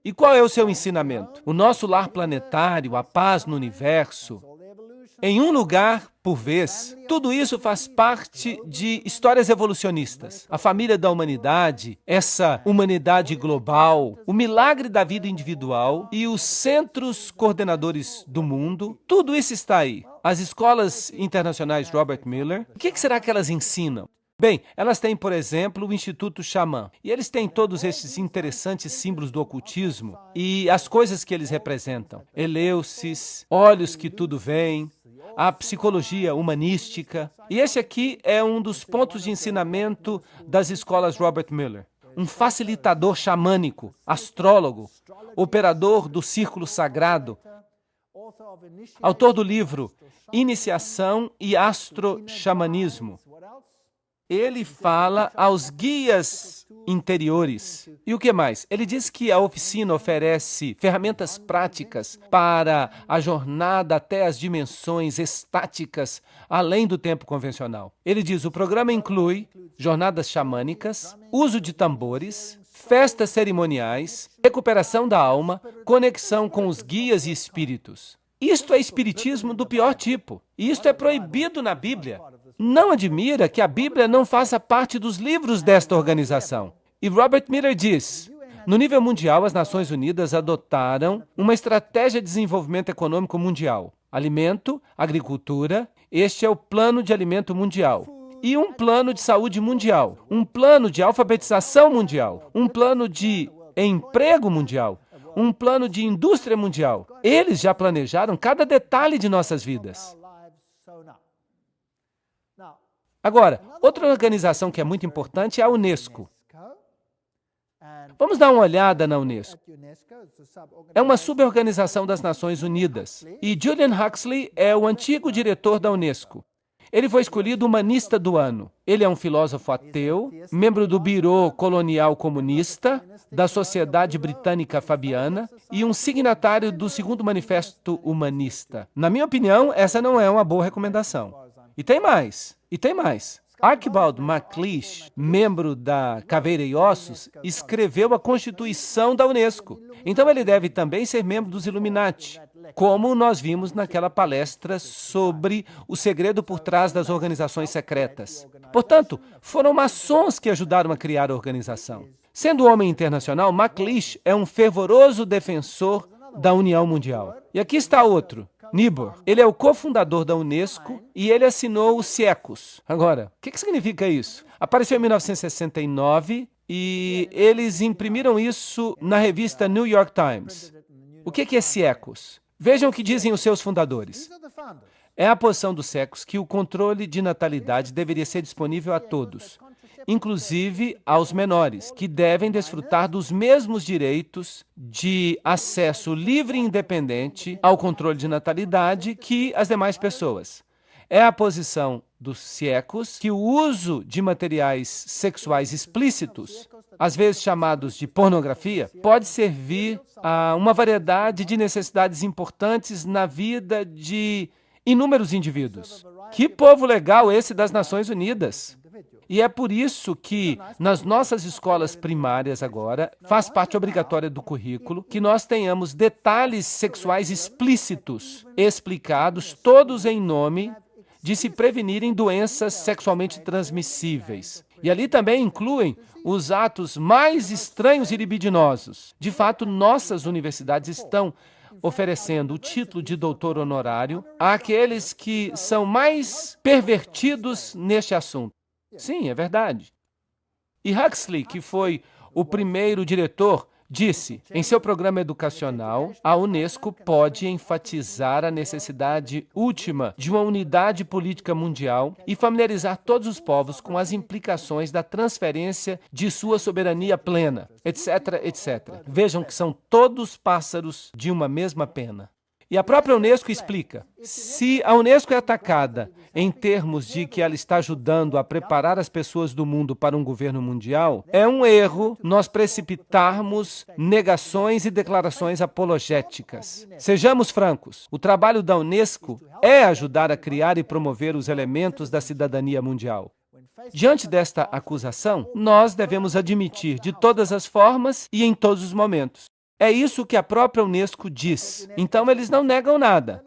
E qual é o seu ensinamento? O nosso lar planetário, a paz no universo, em um lugar por vez. Tudo isso faz parte de histórias evolucionistas. A família da humanidade, essa humanidade global, o milagre da vida individual e os centros coordenadores do mundo, tudo isso está aí. As escolas internacionais Robert Miller, o que será que elas ensinam? Bem, elas têm, por exemplo, o Instituto Xamã. E eles têm todos esses interessantes símbolos do ocultismo e as coisas que eles representam. Eleusis, olhos que tudo veem, a psicologia humanística. E esse aqui é um dos pontos de ensinamento das escolas Robert Miller. Um facilitador xamânico, astrólogo, operador do círculo sagrado, autor do livro Iniciação e Astro-Xamanismo. Ele fala aos guias interiores. E o que mais? Ele diz que a oficina oferece ferramentas práticas para a jornada até as dimensões estáticas, além do tempo convencional. Ele diz, o programa inclui jornadas xamânicas, uso de tambores, festas cerimoniais, recuperação da alma, conexão com os guias e espíritos. Isto é espiritismo do pior tipo. E isto é proibido na Bíblia. Não admira que a Bíblia não faça parte dos livros desta organização. E Robert Miller diz, no nível mundial, as Nações Unidas adotaram uma estratégia de desenvolvimento econômico mundial. Alimento, agricultura, este é o Plano de Alimento Mundial. E um plano de saúde mundial, um plano de alfabetização mundial, um plano de emprego mundial, um plano de indústria mundial. Eles já planejaram cada detalhe de nossas vidas. Agora, outra organização que é muito importante é a Unesco. Vamos dar uma olhada na Unesco. É uma suborganização das Nações Unidas. E Julian Huxley é o antigo diretor da Unesco. Ele foi escolhido humanista do ano. Ele é um filósofo ateu, membro do Bureau Colonial Comunista, da Sociedade Britânica Fabiana e um signatário do Segundo Manifesto Humanista. Na minha opinião, essa não é uma boa recomendação. E tem mais. Archibald MacLeish, membro da Caveira e Ossos, escreveu a Constituição da Unesco. Então ele deve também ser membro dos Illuminati, como nós vimos naquela palestra sobre o segredo por trás das organizações secretas. Portanto, foram maçons que ajudaram a criar a organização. Sendo homem internacional, MacLeish é um fervoroso defensor da União Mundial. E aqui está outro. Niebuhr. Ele é o cofundador da Unesco e ele assinou o CIECUS. Agora, o que significa isso? Apareceu em 1969 e eles imprimiram isso na revista New York Times. O que é CIECUS? Vejam o que dizem os seus fundadores. É a posição do CIECUS que o controle de natalidade deveria ser disponível a todos, inclusive aos menores, que devem desfrutar dos mesmos direitos de acesso livre e independente ao controle de natalidade que as demais pessoas. É a posição dos CIECUS que o uso de materiais sexuais explícitos, às vezes chamados de pornografia, pode servir a uma variedade de necessidades importantes na vida de inúmeros indivíduos. Que povo legal esse das Nações Unidas! E é por isso que, nas nossas escolas primárias agora, faz parte obrigatória do currículo que nós tenhamos detalhes sexuais explícitos, explicados, todos em nome de se prevenirem doenças sexualmente transmissíveis. E ali também incluem os atos mais estranhos e libidinosos. De fato, nossas universidades estão oferecendo o título de doutor honorário àqueles que são mais pervertidos neste assunto. Sim, é verdade. E Huxley, que foi o primeiro diretor, disse, em seu programa educacional, a Unesco pode enfatizar a necessidade última de uma unidade política mundial e familiarizar todos os povos com as implicações da transferência de sua soberania plena, etc., etc. Vejam que são todos pássaros de uma mesma pena. E a própria Unesco explica, se a Unesco é atacada em termos de que ela está ajudando a preparar as pessoas do mundo para um governo mundial, é um erro nós precipitarmos negações e declarações apologéticas. Sejamos francos, o trabalho da Unesco é ajudar a criar e promover os elementos da cidadania mundial. Diante desta acusação, nós devemos admitir de todas as formas e em todos os momentos. É isso que a própria Unesco diz. Então, eles não negam nada.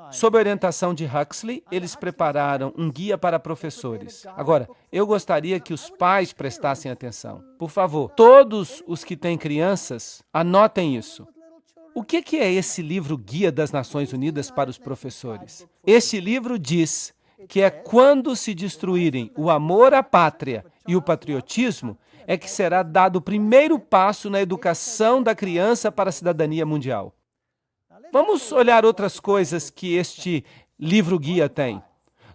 Sob a orientação de Huxley, eles prepararam um guia para professores. Agora, eu gostaria que os pais prestassem atenção. Por favor, todos os que têm crianças, anotem isso. O que é esse livro Guia das Nações Unidas para os Professores? Este livro diz que é quando se destruírem o amor à pátria e o patriotismo, é que será dado o primeiro passo na educação da criança para a cidadania mundial. Vamos olhar outras coisas que este livro-guia tem.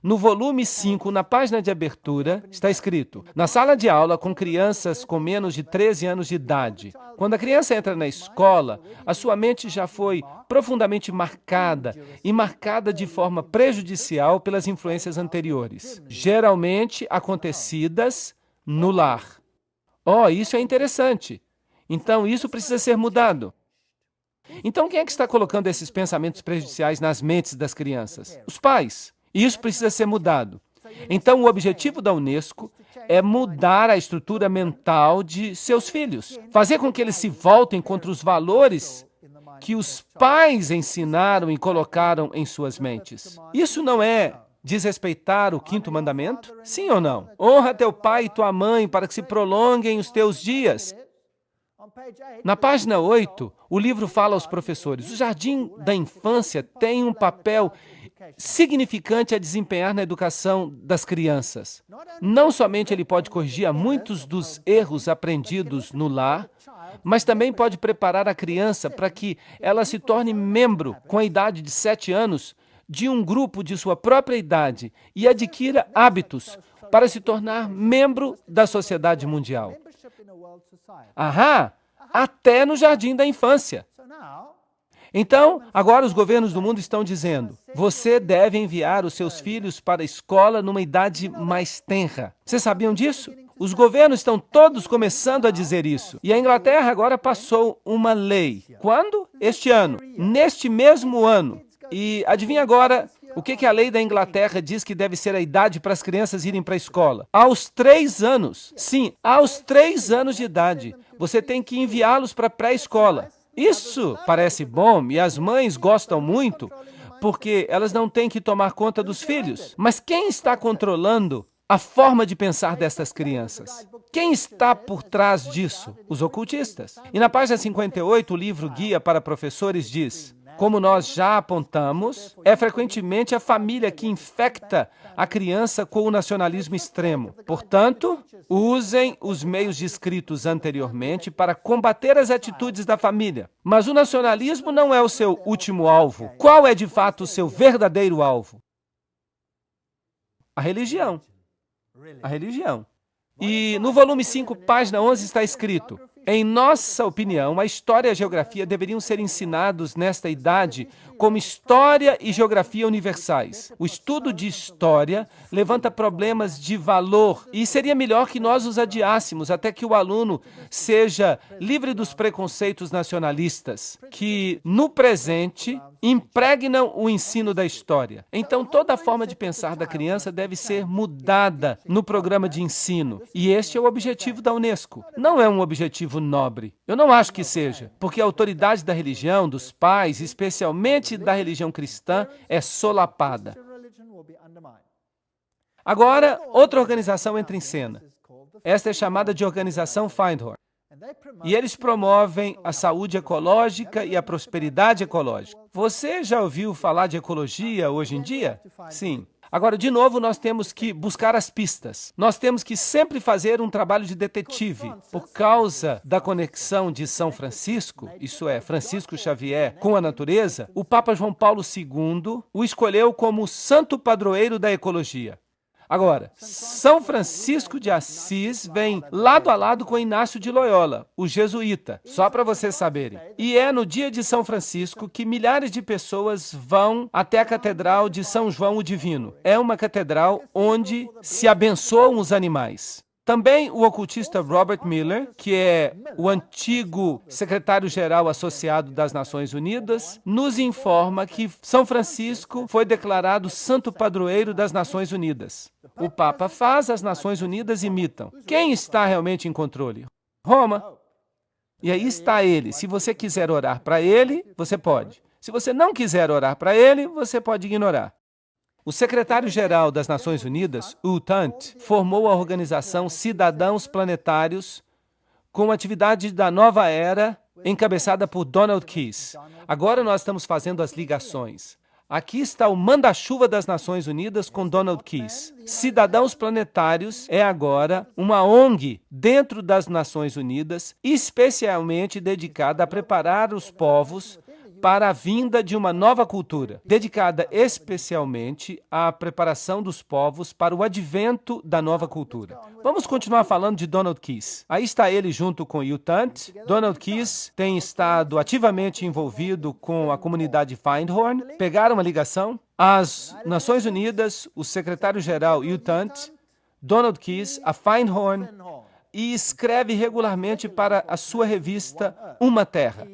No volume 5, na página de abertura, está escrito: na sala de aula com crianças com menos de 13 anos de idade. Quando a criança entra na escola, a sua mente já foi profundamente marcada e marcada de forma prejudicial pelas influências anteriores, geralmente acontecidas no lar. Oh, isso é interessante. Então, isso precisa ser mudado. Então, quem é que está colocando esses pensamentos prejudiciais nas mentes das crianças? Os pais. Isso precisa ser mudado. Então, o objetivo da Unesco é mudar a estrutura mental de seus filhos, fazer com que eles se voltem contra os valores que os pais ensinaram e colocaram em suas mentes. Isso não é desrespeitar o quinto mandamento? Sim ou não? Honra teu pai e tua mãe para que se prolonguem os teus dias. Na página 8, o livro fala aos professores: o jardim da infância tem um papel significante a desempenhar na educação das crianças. Não somente ele pode corrigir muitos dos erros aprendidos no lar, mas também pode preparar a criança para que ela se torne membro, com a idade de 7 anos, de um grupo de sua própria idade e adquira hábitos para se tornar membro da sociedade mundial. Ahá! Até no jardim da infância. Então, agora os governos do mundo estão dizendo: você deve enviar os seus filhos para a escola numa idade mais tenra. Vocês sabiam disso? Os governos estão todos começando a dizer isso. E a Inglaterra agora passou uma lei. Quando? Este ano. Neste mesmo ano. E adivinha agora o que a lei da Inglaterra diz que deve ser a idade para as crianças irem para a escola? Aos 3 anos. Sim, aos 3 anos de idade. Você tem que enviá-los para a pré-escola. Isso parece bom e as mães gostam muito, porque elas não têm que tomar conta dos filhos. Mas quem está controlando a forma de pensar destas crianças? Quem está por trás disso? Os ocultistas. E na página 58, o livro Guia para Professores diz: como nós já apontamos, é frequentemente a família que infecta a criança com o nacionalismo extremo. Portanto, usem os meios descritos anteriormente para combater as atitudes da família. Mas o nacionalismo não é o seu último alvo. Qual é, de fato, o seu verdadeiro alvo? A religião. A religião. E no volume 5, página 11, está escrito: em nossa opinião, a história e a geografia deveriam ser ensinados nesta idade como história e geografia universais. O estudo de história levanta problemas de valor e seria melhor que nós os adiássemos até que o aluno seja livre dos preconceitos nacionalistas, que no presente impregnam o ensino da história. Então, toda a forma de pensar da criança deve ser mudada no programa de ensino. E este é o objetivo da Unesco. Não é um objetivo nobre. Eu não acho que seja, porque a autoridade da religião, dos pais, especialmente da religião cristã, é solapada. Agora, outra organização entra em cena. Esta é chamada de Organização Findhorn. E eles promovem a saúde ecológica e a prosperidade ecológica. Você já ouviu falar de ecologia hoje em dia? Sim. Agora, de novo, nós temos que buscar as pistas. Nós temos que sempre fazer um trabalho de detetive. Por causa da conexão de São Francisco, isso é, Francisco Xavier, com a natureza, o Papa João Paulo II o escolheu como santo padroeiro da ecologia. Agora, São Francisco de Assis vem lado a lado com Inácio de Loyola, o jesuíta, só para vocês saberem. E é no dia de São Francisco que milhares de pessoas vão até a Catedral de São João o Divino. É uma catedral onde se abençoam os animais. Também o ocultista Robert Miller, que é o antigo secretário-geral associado das Nações Unidas, nos informa que São Francisco foi declarado santo padroeiro das Nações Unidas. O Papa faz, as Nações Unidas imitam. Quem está realmente em controle? Roma. E aí está ele. Se você quiser orar para ele, você pode. Se você não quiser orar para ele, você pode ignorar. O secretário-geral das Nações Unidas, U Thant, formou a organização Cidadãos Planetários com a atividade da nova era encabeçada por Donald Keyes. Agora nós estamos fazendo as ligações. Aqui está o manda-chuva das Nações Unidas com Donald Keys. Cidadãos Planetários é agora uma ONG dentro das Nações Unidas, especialmente dedicada a preparar os povos para a vinda de uma nova cultura, dedicada especialmente à preparação dos povos para o advento da nova cultura. Vamos continuar falando de Donald Keys. Aí está ele junto com Hugh Tant. Donald Keys tem estado ativamente envolvido com a comunidade Findhorn. Pegaram uma ligação. As Nações Unidas, o secretário-geral Hugh Tant, Donald Keys, a Findhorn, e escreve regularmente para a sua revista Uma Terra.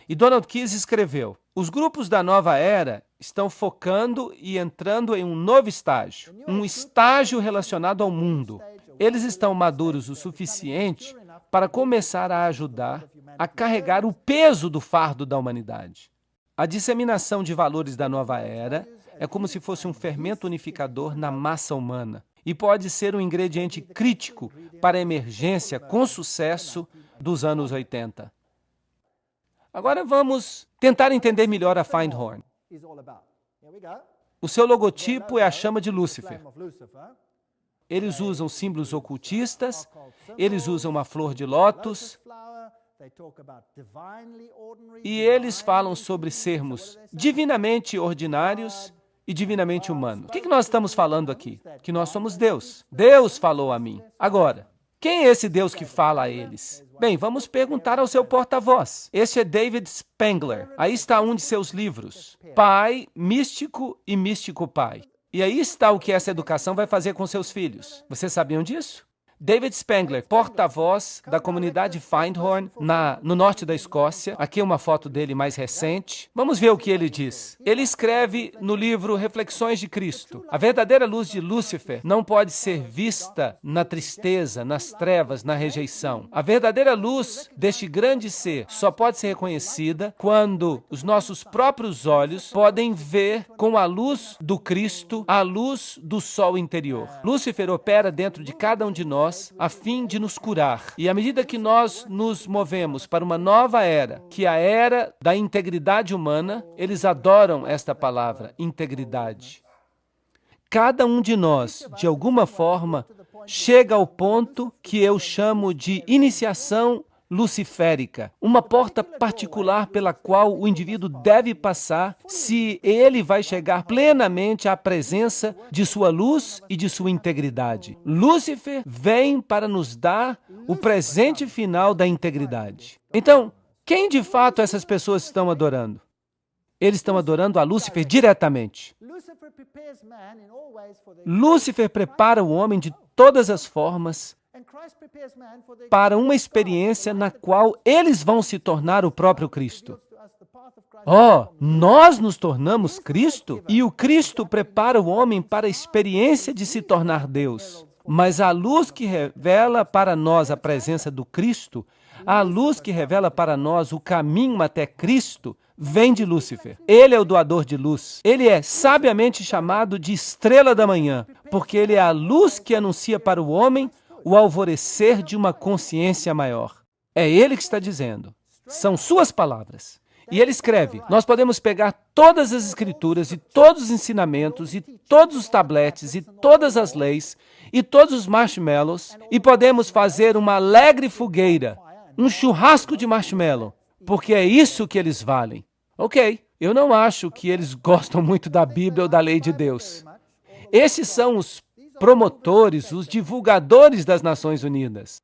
E Donald Keys escreveu: os grupos da nova era estão focando e entrando em um novo estágio, um estágio relacionado ao mundo. Eles estão maduros o suficiente para começar a ajudar a carregar o peso do fardo da humanidade. A disseminação de valores da nova era é como se fosse um fermento unificador na massa humana e pode ser um ingrediente crítico para a emergência com sucesso dos anos 80. Agora vamos tentar entender melhor a Findhorn. O seu logotipo é a chama de Lúcifer. Eles usam símbolos ocultistas, eles usam uma flor de lótus, e eles falam sobre sermos divinamente ordinários e divinamente humanos. O que nós estamos falando aqui? Que nós somos Deus. Deus falou a mim. Agora, quem é esse Deus que fala a eles? Bem, vamos perguntar ao seu porta-voz. Este é David Spangler. Aí está um de seus livros, Pai Místico e Místico Pai. E aí está o que essa educação vai fazer com seus filhos. Vocês sabiam disso? David Spangler, porta-voz da comunidade Findhorn, no norte da Escócia. Aqui é uma foto dele mais recente. Vamos ver o que ele diz. Ele escreve no livro Reflexões de Cristo: a verdadeira luz de Lúcifer não pode ser vista na tristeza, nas trevas, na rejeição. A verdadeira luz deste grande ser só pode ser reconhecida quando os nossos próprios olhos podem ver com a luz do Cristo, a luz do sol interior. Lúcifer opera dentro de cada um de nós a fim de nos curar. E à medida que nós nos movemos para uma nova era, que é a era da integridade humana, eles adoram esta palavra, integridade. Cada um de nós, de alguma forma, chega ao ponto que eu chamo de iniciação luciférica, uma porta particular pela qual o indivíduo deve passar se ele vai chegar plenamente à presença de sua luz e de sua integridade. Lúcifer vem para nos dar o presente final da integridade. Então, quem de fato essas pessoas estão adorando? Eles estão adorando a Lúcifer diretamente. Lúcifer prepara o homem de todas as formas para uma experiência na qual eles vão se tornar o próprio Cristo. Nós nos tornamos Cristo? E o Cristo prepara o homem para a experiência de se tornar Deus. Mas a luz que revela para nós a presença do Cristo, a luz que revela para nós o caminho até Cristo, vem de Lúcifer. Ele é o doador de luz. Ele é sabiamente chamado de estrela da manhã, porque ele é a luz que anuncia para o homem o alvorecer de uma consciência maior. É ele que está dizendo. São suas palavras. E ele escreve: nós podemos pegar todas as escrituras e todos os ensinamentos e todos os tabletes e todas as leis e todos os marshmallows e podemos fazer uma alegre fogueira, um churrasco de marshmallow, porque é isso que eles valem. Ok, eu não acho que eles gostam muito da Bíblia ou da lei de Deus. Esses são os promotores, os divulgadores das Nações Unidas.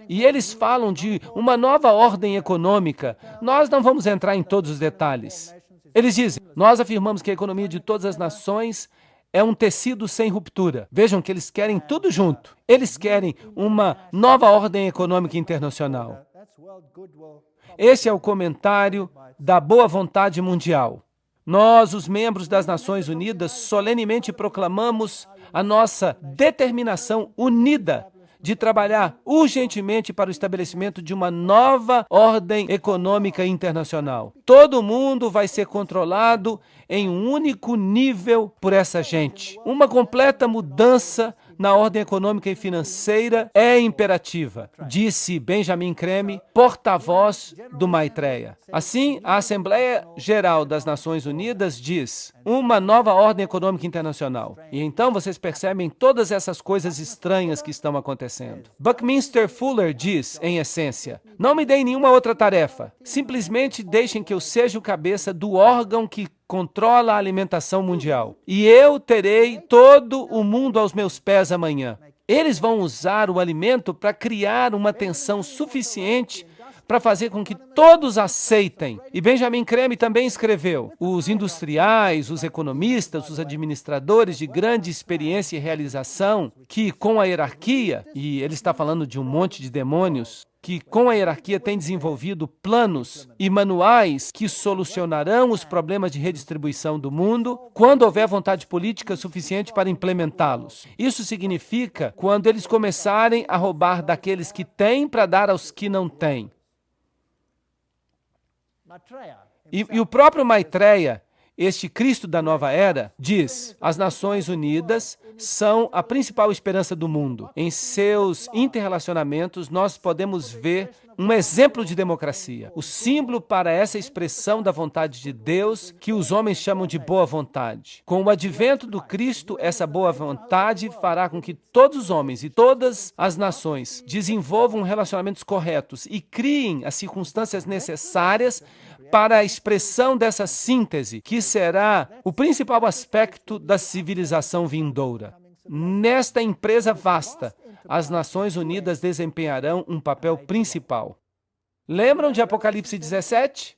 E eles falam de uma nova ordem econômica. Nós não vamos entrar em todos os detalhes. Eles dizem: nós afirmamos que a economia de todas as nações é um tecido sem ruptura. Vejam que eles querem tudo junto. Eles querem uma nova ordem econômica internacional. Esse é o comentário da boa vontade mundial. Nós, os membros das Nações Unidas, solenemente proclamamos a nossa determinação unida de trabalhar urgentemente para o estabelecimento de uma nova ordem econômica internacional. Todo mundo vai ser controlado em um único nível por essa gente. Uma completa mudança na ordem econômica e financeira é imperativa, disse Benjamin Creme, porta-voz do Maitreya. Assim, a Assembleia Geral das Nações Unidas diz uma nova ordem econômica internacional. E então vocês percebem todas essas coisas estranhas que estão acontecendo. Buckminster Fuller diz, em essência, não me deem nenhuma outra tarefa, simplesmente deixem que eu seja o cabeça do órgão que controla a alimentação mundial. E eu terei todo o mundo aos meus pés amanhã. Eles vão usar o alimento para criar uma tensão suficiente para fazer com que todos aceitem. E Benjamin Creme também escreveu, os industriais, os economistas, os administradores de grande experiência e realização, que com a hierarquia, e ele está falando de um monte de demônios, que com a hierarquia tem desenvolvido planos e manuais que solucionarão os problemas de redistribuição do mundo quando houver vontade política suficiente para implementá-los. Isso significa quando eles começarem a roubar daqueles que têm para dar aos que não têm. E o próprio Maitreya, este Cristo da nova era, diz, as Nações Unidas são a principal esperança do mundo. Em seus interrelacionamentos, nós podemos ver um exemplo de democracia, o símbolo para essa expressão da vontade de Deus, que os homens chamam de boa vontade. Com o advento do Cristo, essa boa vontade fará com que todos os homens e todas as nações desenvolvam relacionamentos corretos e criem as circunstâncias necessárias para a expressão dessa síntese, que será o principal aspecto da civilização vindoura. Nesta empresa vasta, as Nações Unidas desempenharão um papel principal. Lembram de Apocalipse 17?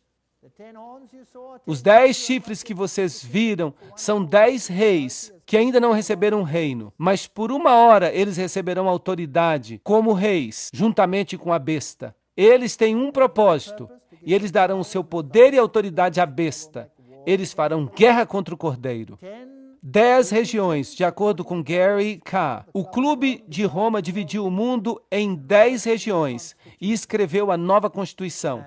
Os 10 chifres que vocês viram são 10 reis que ainda não receberam reino, mas por uma hora eles receberão autoridade como reis, juntamente com a besta. Eles têm um propósito, e eles darão o seu poder e autoridade à besta. Eles farão guerra contra o Cordeiro. 10 regiões, de acordo com Gary K. O Clube de Roma dividiu o mundo em 10 regiões e escreveu a nova Constituição.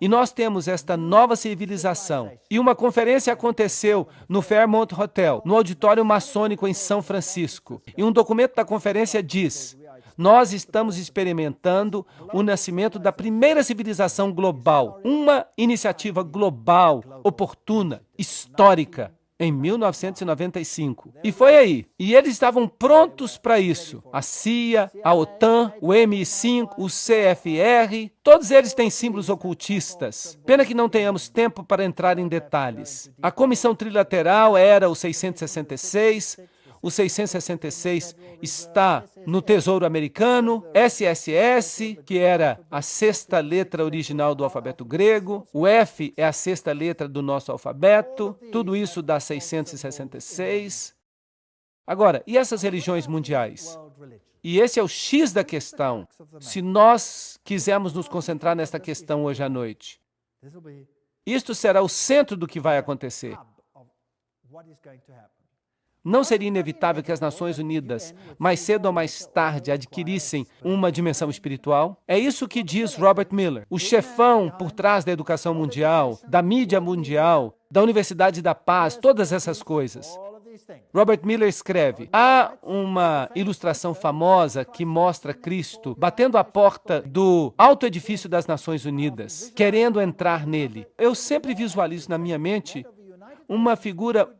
E nós temos esta nova civilização. E uma conferência aconteceu no Fairmont Hotel, no auditório maçônico em São Francisco. E um documento da conferência diz: nós estamos experimentando o nascimento da primeira civilização global, uma iniciativa global, oportuna, histórica, em 1995. E foi aí. E eles estavam prontos para isso. A CIA, a OTAN, o MI5, o CFR, todos eles têm símbolos ocultistas. Pena que não tenhamos tempo para entrar em detalhes. A Comissão Trilateral era o 666, o 666 está no Tesouro Americano, SSS, que era a 6ª letra original do alfabeto grego, o F é a 6ª letra do nosso alfabeto, tudo isso dá 666. Agora, e essas religiões mundiais? E esse é o X da questão, se nós quisermos nos concentrar nesta questão hoje à noite. Isto será o centro do que vai acontecer. Não seria inevitável que as Nações Unidas, mais cedo ou mais tarde, adquirissem uma dimensão espiritual? É isso que diz Robert Miller, o chefão por trás da educação mundial, da mídia mundial, da Universidade da Paz, todas essas coisas. Robert Miller escreve, há uma ilustração famosa que mostra Cristo batendo a porta do alto edifício das Nações Unidas, querendo entrar nele. Eu sempre visualizo na minha mente uma figura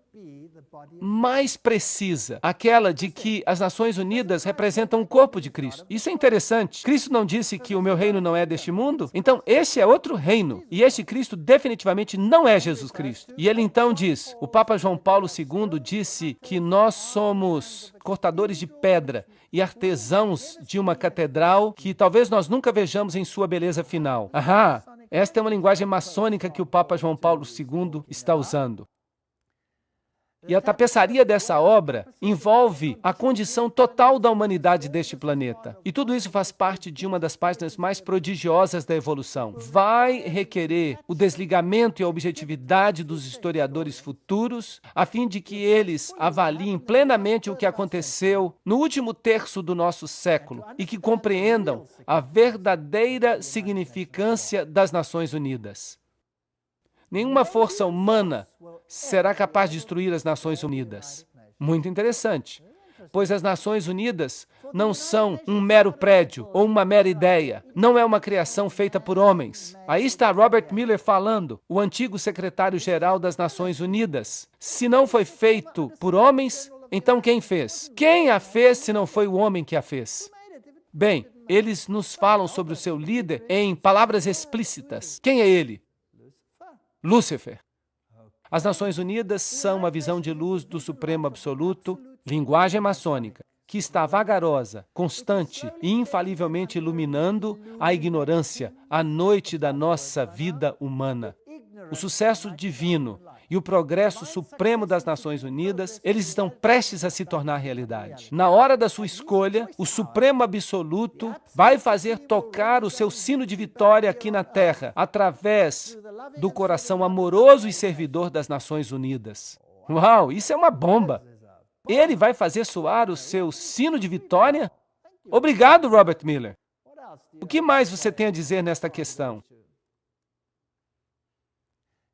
mais precisa, aquela de que as Nações Unidas representam o corpo de Cristo. Isso é interessante. Cristo não disse que o meu reino não é deste mundo? Então, este é outro reino. E este Cristo definitivamente não é Jesus Cristo. E ele então diz, o Papa João Paulo II disse que nós somos cortadores de pedra e artesãos de uma catedral que talvez nós nunca vejamos em sua beleza final. Ahá, esta é uma linguagem maçônica que o Papa João Paulo II está usando. E a tapeçaria dessa obra envolve a condição total da humanidade deste planeta. E tudo isso faz parte de uma das páginas mais prodigiosas da evolução. Vai requerer o desligamento e a objetividade dos historiadores futuros, a fim de que eles avaliem plenamente o que aconteceu no último terço do nosso século e que compreendam a verdadeira significância das Nações Unidas. Nenhuma força humana será capaz de destruir as Nações Unidas. Muito interessante. pois as Nações Unidas não são um mero prédio ou uma mera ideia. Não é uma criação feita por homens. Aí está Robert Miller falando, o antigo secretário-geral das Nações Unidas. Se não foi feito por homens, então quem fez? Quem a fez se não foi o homem que a fez? Bem, eles nos falam sobre o seu líder em palavras explícitas. Quem é ele? Lúcifer. As Nações Unidas são uma visão de luz do Supremo Absoluto, linguagem maçônica, que está vagarosa, constante e infalivelmente iluminando a ignorância, a noite da nossa vida humana. O sucesso divino e o progresso supremo das Nações Unidas, eles estão prestes a se tornar realidade. Na hora da sua escolha, o Supremo Absoluto vai fazer tocar o seu sino de vitória aqui na Terra, através do coração amoroso e servidor das Nações Unidas. Uau, isso é uma bomba! Ele vai fazer soar o seu sino de vitória? Obrigado, Robert Miller. O que mais você tem a dizer nesta questão?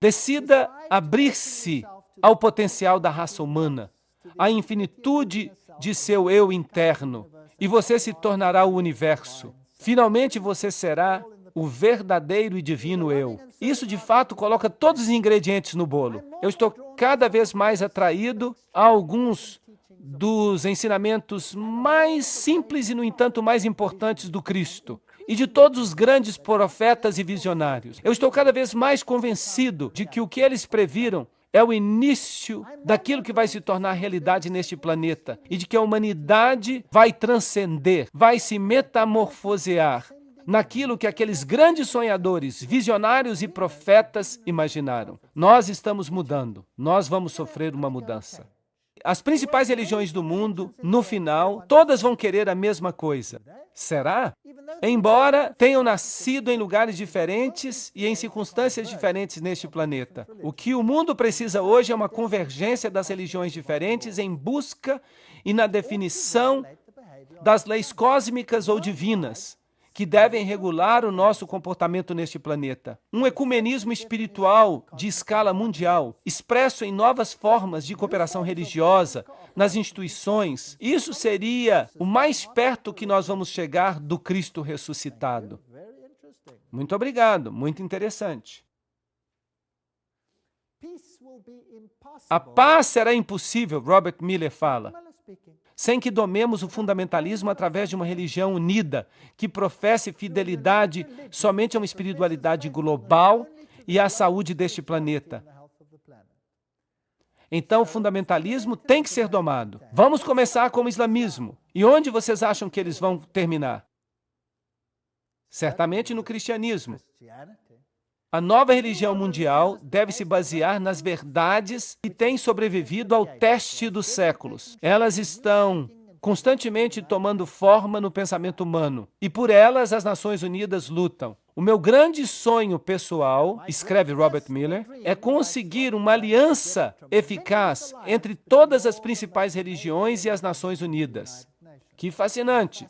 Decida abrir-se ao potencial da raça humana, à infinitude de seu eu interno, e você se tornará o universo. Finalmente você será o verdadeiro e divino eu. Isso, de fato, coloca todos os ingredientes no bolo. Eu estou cada vez mais atraído a alguns dos ensinamentos mais simples e, no entanto, mais importantes do Cristo e de todos os grandes profetas e visionários. Eu estou cada vez mais convencido de que o que eles previram é o início daquilo que vai se tornar realidade neste planeta e de que a humanidade vai transcender, vai se metamorfosear naquilo que aqueles grandes sonhadores, visionários e profetas imaginaram. Nós estamos mudando, nós vamos sofrer uma mudança. As principais religiões do mundo, no final, todas vão querer a mesma coisa. Será? Embora tenham nascido em lugares diferentes e em circunstâncias diferentes neste planeta. O que o mundo precisa hoje é uma convergência das religiões diferentes em busca e na definição das leis cósmicas ou divinas que devem regular o nosso comportamento neste planeta. Um ecumenismo espiritual de escala mundial, expresso em novas formas de cooperação religiosa, nas instituições. Isso seria o mais perto que nós vamos chegar do Cristo ressuscitado. Muito obrigado, muito interessante. A paz será impossível, Robert Miller fala, sem que domemos o fundamentalismo através de uma religião unida, que professe fidelidade somente a uma espiritualidade global e à saúde deste planeta. Então, o fundamentalismo tem que ser domado. Vamos começar com o islamismo. E onde vocês acham que eles vão terminar? Certamente no cristianismo. A nova religião mundial deve se basear nas verdades que têm sobrevivido ao teste dos séculos. Elas estão constantemente tomando forma no pensamento humano, e por elas as Nações Unidas lutam. O meu grande sonho pessoal, escreve Robert Miller, é conseguir uma aliança eficaz entre todas as principais religiões e as Nações Unidas. Que fascinante!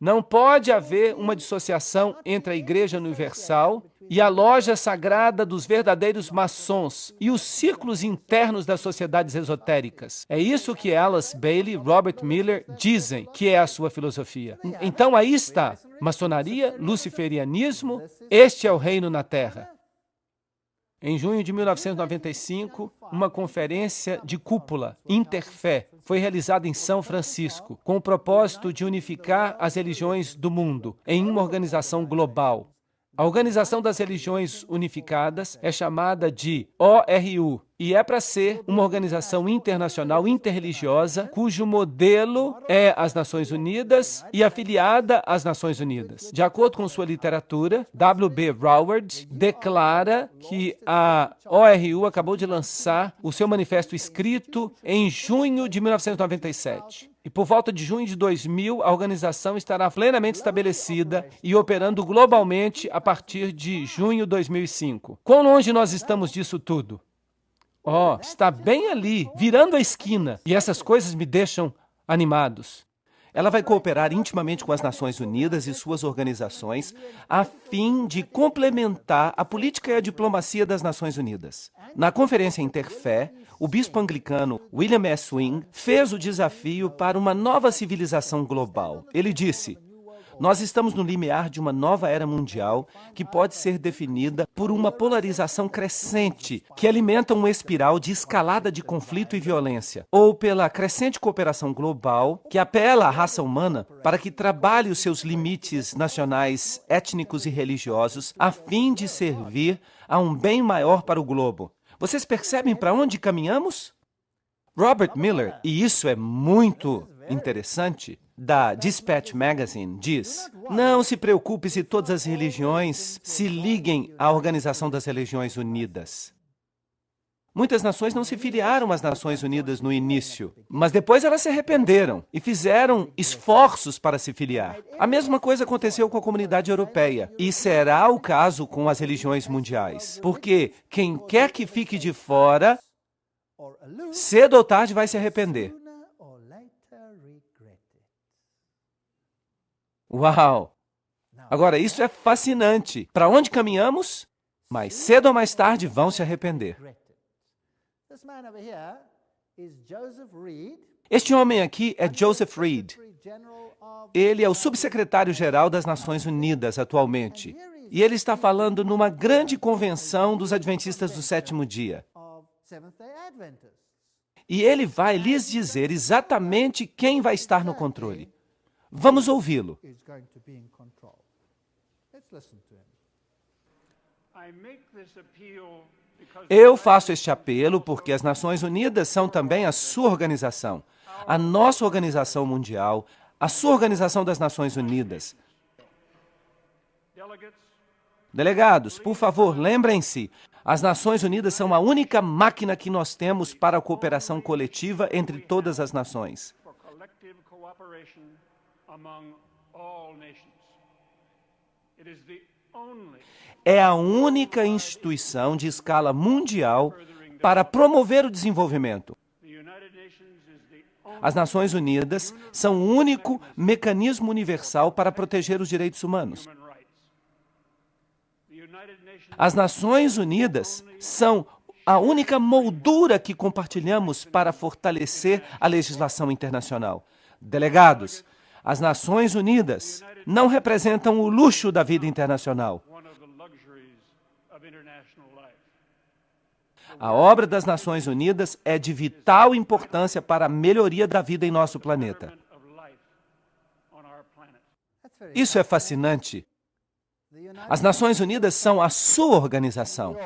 Não pode haver uma dissociação entre a Igreja Universal e a loja sagrada dos verdadeiros maçons e os círculos internos das sociedades esotéricas. É isso que Alice Bailey e Robert Miller dizem que é a sua filosofia. Então aí está, maçonaria, luciferianismo, este é o reino na Terra. Em junho de 1995, uma conferência de cúpula, Interfé, foi realizada em São Francisco, com o propósito de unificar as religiões do mundo em uma organização global. A Organização das Religiões Unificadas é chamada de ORU e é para ser uma organização internacional interreligiosa cujo modelo é as Nações Unidas e afiliada às Nações Unidas. De acordo com sua literatura, W.B. Howard declara que a ORU acabou de lançar o seu manifesto escrito em junho de 1997. E por volta de junho de 2000, a organização estará plenamente estabelecida e operando globalmente a partir de junho de 2005. Quão longe nós estamos disso tudo? Está bem ali, virando a esquina. E essas coisas me deixam animados. Ela vai cooperar intimamente com as Nações Unidas e suas organizações a fim de complementar a política e a diplomacia das Nações Unidas. Na Conferência Interfé, o bispo anglicano William S. Wing fez o desafio para uma nova civilização global. Ele disse: nós estamos no limiar de uma nova era mundial que pode ser definida por uma polarização crescente que alimenta uma espiral de escalada de conflito e violência, ou pela crescente cooperação global que apela à raça humana para que trabalhe os seus limites nacionais, étnicos e religiosos a fim de servir a um bem maior para o globo. Vocês percebem para onde caminhamos? Robert Miller, e isso é muito interessante, da Dispatch Magazine, diz: não se preocupe se todas as religiões se liguem à Organização das Religiões Unidas. Muitas nações não se filiaram às Nações Unidas no início, mas depois elas se arrependeram e fizeram esforços para se filiar. A mesma coisa aconteceu com a comunidade europeia, e será o caso com as religiões mundiais, porque quem quer que fique de fora, cedo ou tarde vai se arrepender. Uau! Agora, isso é fascinante. Para onde caminhamos? Mais cedo ou mais tarde vão se arrepender. Este homem aqui é Joseph Reed. Ele é o subsecretário-geral das Nações Unidas atualmente. E ele está falando numa grande convenção dos Adventistas do Sétimo Dia. E ele vai lhes dizer exatamente quem vai estar no controle. Vamos ouvi-lo. Eu faço este apelo porque as Nações Unidas são também a sua organização, a nossa organização mundial, a sua organização das Nações Unidas. Delegados, por favor, lembrem-se, as Nações Unidas são a única máquina que nós temos para a cooperação coletiva entre todas as nações. É a única instituição de escala mundial para promover o desenvolvimento. As Nações Unidas são o único mecanismo universal para proteger os direitos humanos. As Nações Unidas são a única moldura que compartilhamos para fortalecer a legislação internacional. Delegados, as Nações Unidas não representam o luxo da vida internacional. A obra das Nações Unidas é de vital importância para a melhoria da vida em nosso planeta. Isso é fascinante. As Nações Unidas são a sua organização.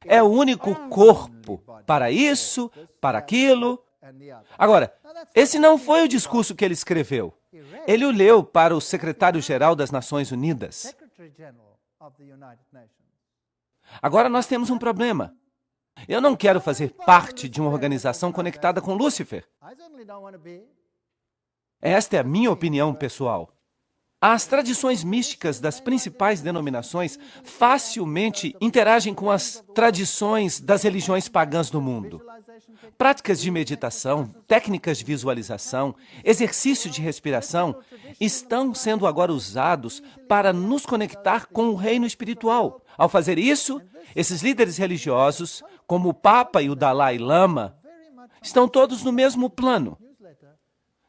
É o único corpo para isso, para aquilo. Agora, esse não foi o discurso que ele escreveu. Ele o leu para o secretário-geral das Nações Unidas. Agora nós temos um problema. Eu não quero fazer parte de uma organização conectada com Lúcifer. Esta é a minha opinião pessoal. As tradições místicas das principais denominações facilmente interagem com as tradições das religiões pagãs do mundo. Práticas de meditação, técnicas de visualização, exercício de respiração estão sendo agora usados para nos conectar com o reino espiritual. Ao fazer isso, esses líderes religiosos, como o Papa e o Dalai Lama, estão todos no mesmo plano.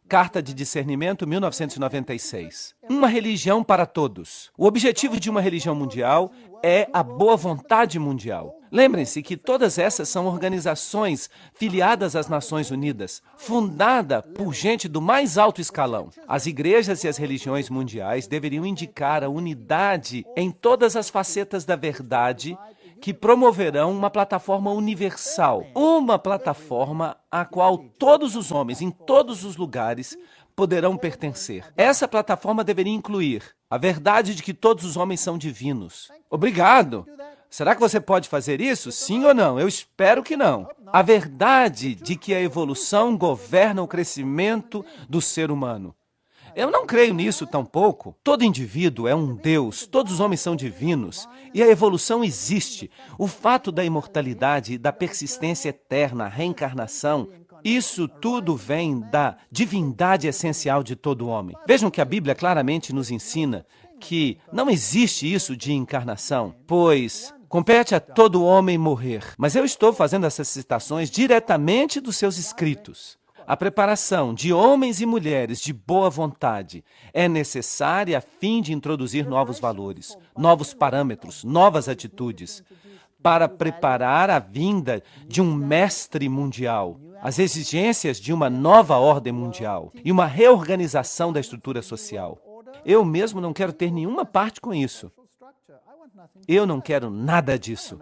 Carta de Discernimento, 1996. Uma religião para todos. O objetivo de uma religião mundial é a boa vontade mundial. Lembrem-se que todas essas são organizações filiadas às Nações Unidas, fundada por gente do mais alto escalão. As igrejas e as religiões mundiais deveriam indicar a unidade em todas as facetas da verdade que promoverão uma plataforma universal, uma plataforma à qual todos os homens, em todos os lugares, poderão pertencer. Essa plataforma deveria incluir a verdade de que todos os homens são divinos. Obrigado! Será que você pode fazer isso? Sim ou não? Eu espero que não. A verdade de que a evolução governa o crescimento do ser humano. Eu não creio nisso tampouco. Todo indivíduo é um Deus, todos os homens são divinos, e a evolução existe. O fato da imortalidade, da persistência eterna, a reencarnação, Isso tudo vem da divindade essencial de todo homem. Vejam que a Bíblia claramente nos ensina que não existe isso de encarnação, pois compete a todo homem morrer. Mas eu estou fazendo essas citações diretamente dos seus escritos. A preparação de homens e mulheres de boa vontade é necessária a fim de introduzir novos valores, novos parâmetros, novas atitudes, para preparar a vinda de um mestre mundial, as exigências de uma nova ordem mundial e uma reorganização da estrutura social. Eu mesmo não quero ter nenhuma parte com isso. Eu não quero nada disso.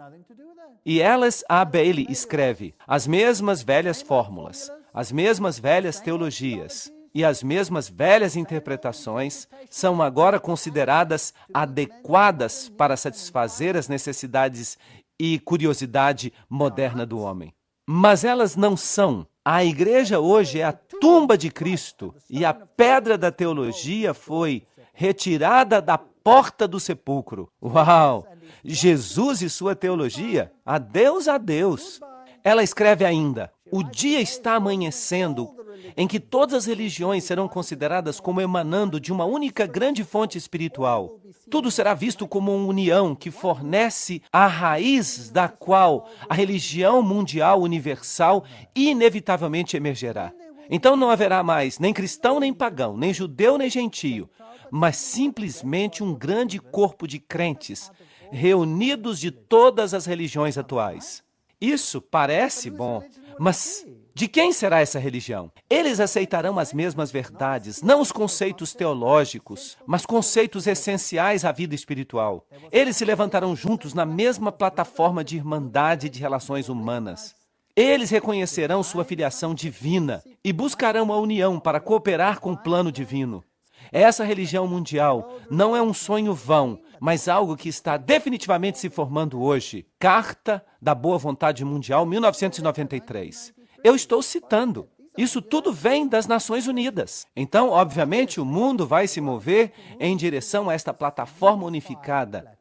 E Alice A. Bailey escreve: as mesmas velhas fórmulas, as mesmas velhas teologias e as mesmas velhas interpretações são agora consideradas adequadas para satisfazer as necessidades e curiosidade moderna do homem. Mas elas não são. A igreja hoje é a tumba de Cristo e a pedra da teologia foi retirada da porta do sepulcro. Uau! Jesus e sua teologia? Adeus, adeus. Ela escreve ainda: o dia está amanhecendo em que todas as religiões serão consideradas como emanando de uma única grande fonte espiritual. Tudo será visto como uma união que fornece a raiz da qual a religião mundial universal inevitavelmente emergerá. Então não haverá mais nem cristão nem pagão, nem judeu nem gentio, mas simplesmente um grande corpo de crentes, reunidos de todas as religiões atuais. Isso parece bom, mas de quem será essa religião? Eles aceitarão as mesmas verdades, não os conceitos teológicos, mas conceitos essenciais à vida espiritual. Eles se levantarão juntos na mesma plataforma de irmandade e de relações humanas. Eles reconhecerão sua filiação divina e buscarão a união para cooperar com o plano divino. Essa religião mundial não é um sonho vão, mas algo que está definitivamente se formando hoje. Carta da Boa Vontade Mundial, 1993. Eu estou citando. Isso tudo vem das Nações Unidas. Então, obviamente, o mundo vai se mover em direção a esta plataforma unificada.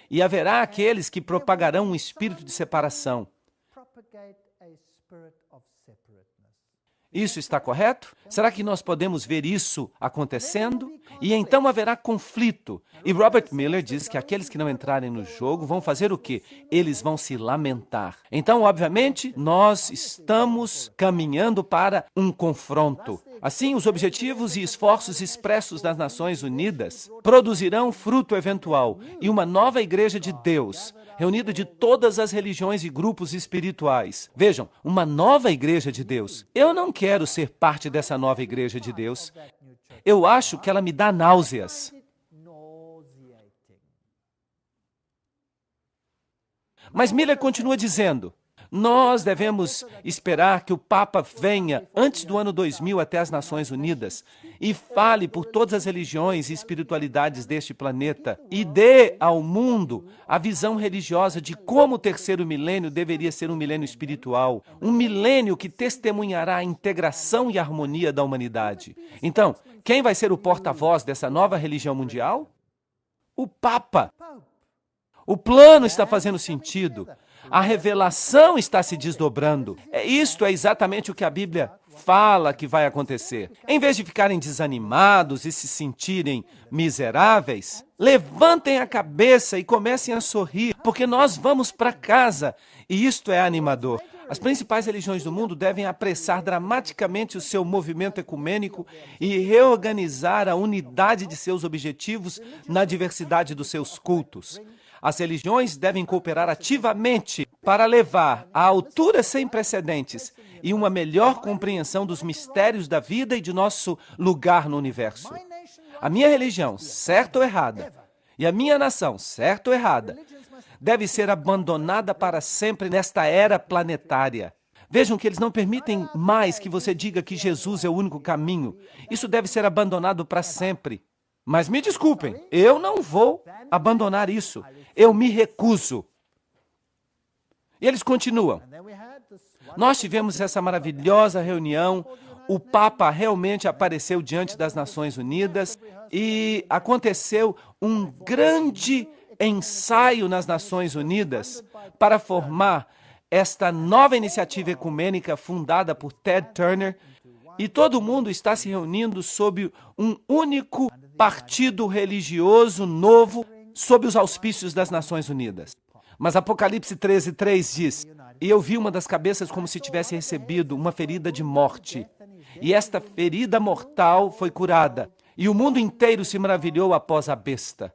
E haverá aqueles que propagarão um espírito de separação. Isso está correto? Será que nós podemos ver isso acontecendo? E então haverá conflito. E Robert Miller diz que aqueles que não entrarem no jogo vão fazer o quê? Eles vão se lamentar. Então, obviamente, nós estamos caminhando para um confronto. Assim, os objetivos e esforços expressos das Nações Unidas produzirão fruto eventual e uma nova igreja de Deus, reunida de todas as religiões e grupos espirituais. Vejam, uma nova igreja de Deus. Eu não quero ser parte dessa nova igreja de Deus. Eu acho que ela me dá náuseas. Mas Miller continua dizendo: nós devemos esperar que o Papa venha antes do ano 2000 até as Nações Unidas e fale por todas as religiões e espiritualidades deste planeta e dê ao mundo a visão religiosa de como o terceiro milênio deveria ser um milênio espiritual, um milênio que testemunhará a integração e a harmonia da humanidade. Então, quem vai ser o porta-voz dessa nova religião mundial? O Papa. O plano está fazendo sentido. A revelação está se desdobrando. Isto é exatamente o que a Bíblia fala que vai acontecer. Em vez de ficarem desanimados e se sentirem miseráveis, levantem a cabeça e comecem a sorrir, porque nós vamos para casa. E isto é animador. As principais religiões do mundo devem apressar dramaticamente o seu movimento ecumênico e reorganizar a unidade de seus objetivos na diversidade dos seus cultos. As religiões devem cooperar ativamente para levar a alturas sem precedentes e uma melhor compreensão dos mistérios da vida e de nosso lugar no universo. A minha religião, certa ou errada, e a minha nação, certa ou errada, deve ser abandonada para sempre nesta era planetária. Vejam que eles não permitem mais que você diga que Jesus é o único caminho. Isso deve ser abandonado para sempre. Mas me desculpem, eu não vou abandonar isso. Eu me recuso. E eles continuam. Nós tivemos essa maravilhosa reunião, o Papa realmente apareceu diante das Nações Unidas e aconteceu um grande ensaio nas Nações Unidas para formar esta nova iniciativa ecumênica fundada por Ted Turner, e todo mundo está se reunindo sob um único partido religioso novo, sob os auspícios das Nações Unidas. Mas Apocalipse 13:3 diz: "E eu vi uma das cabeças como se tivesse recebido uma ferida de morte. E esta ferida mortal foi curada. E o mundo inteiro se maravilhou após a besta."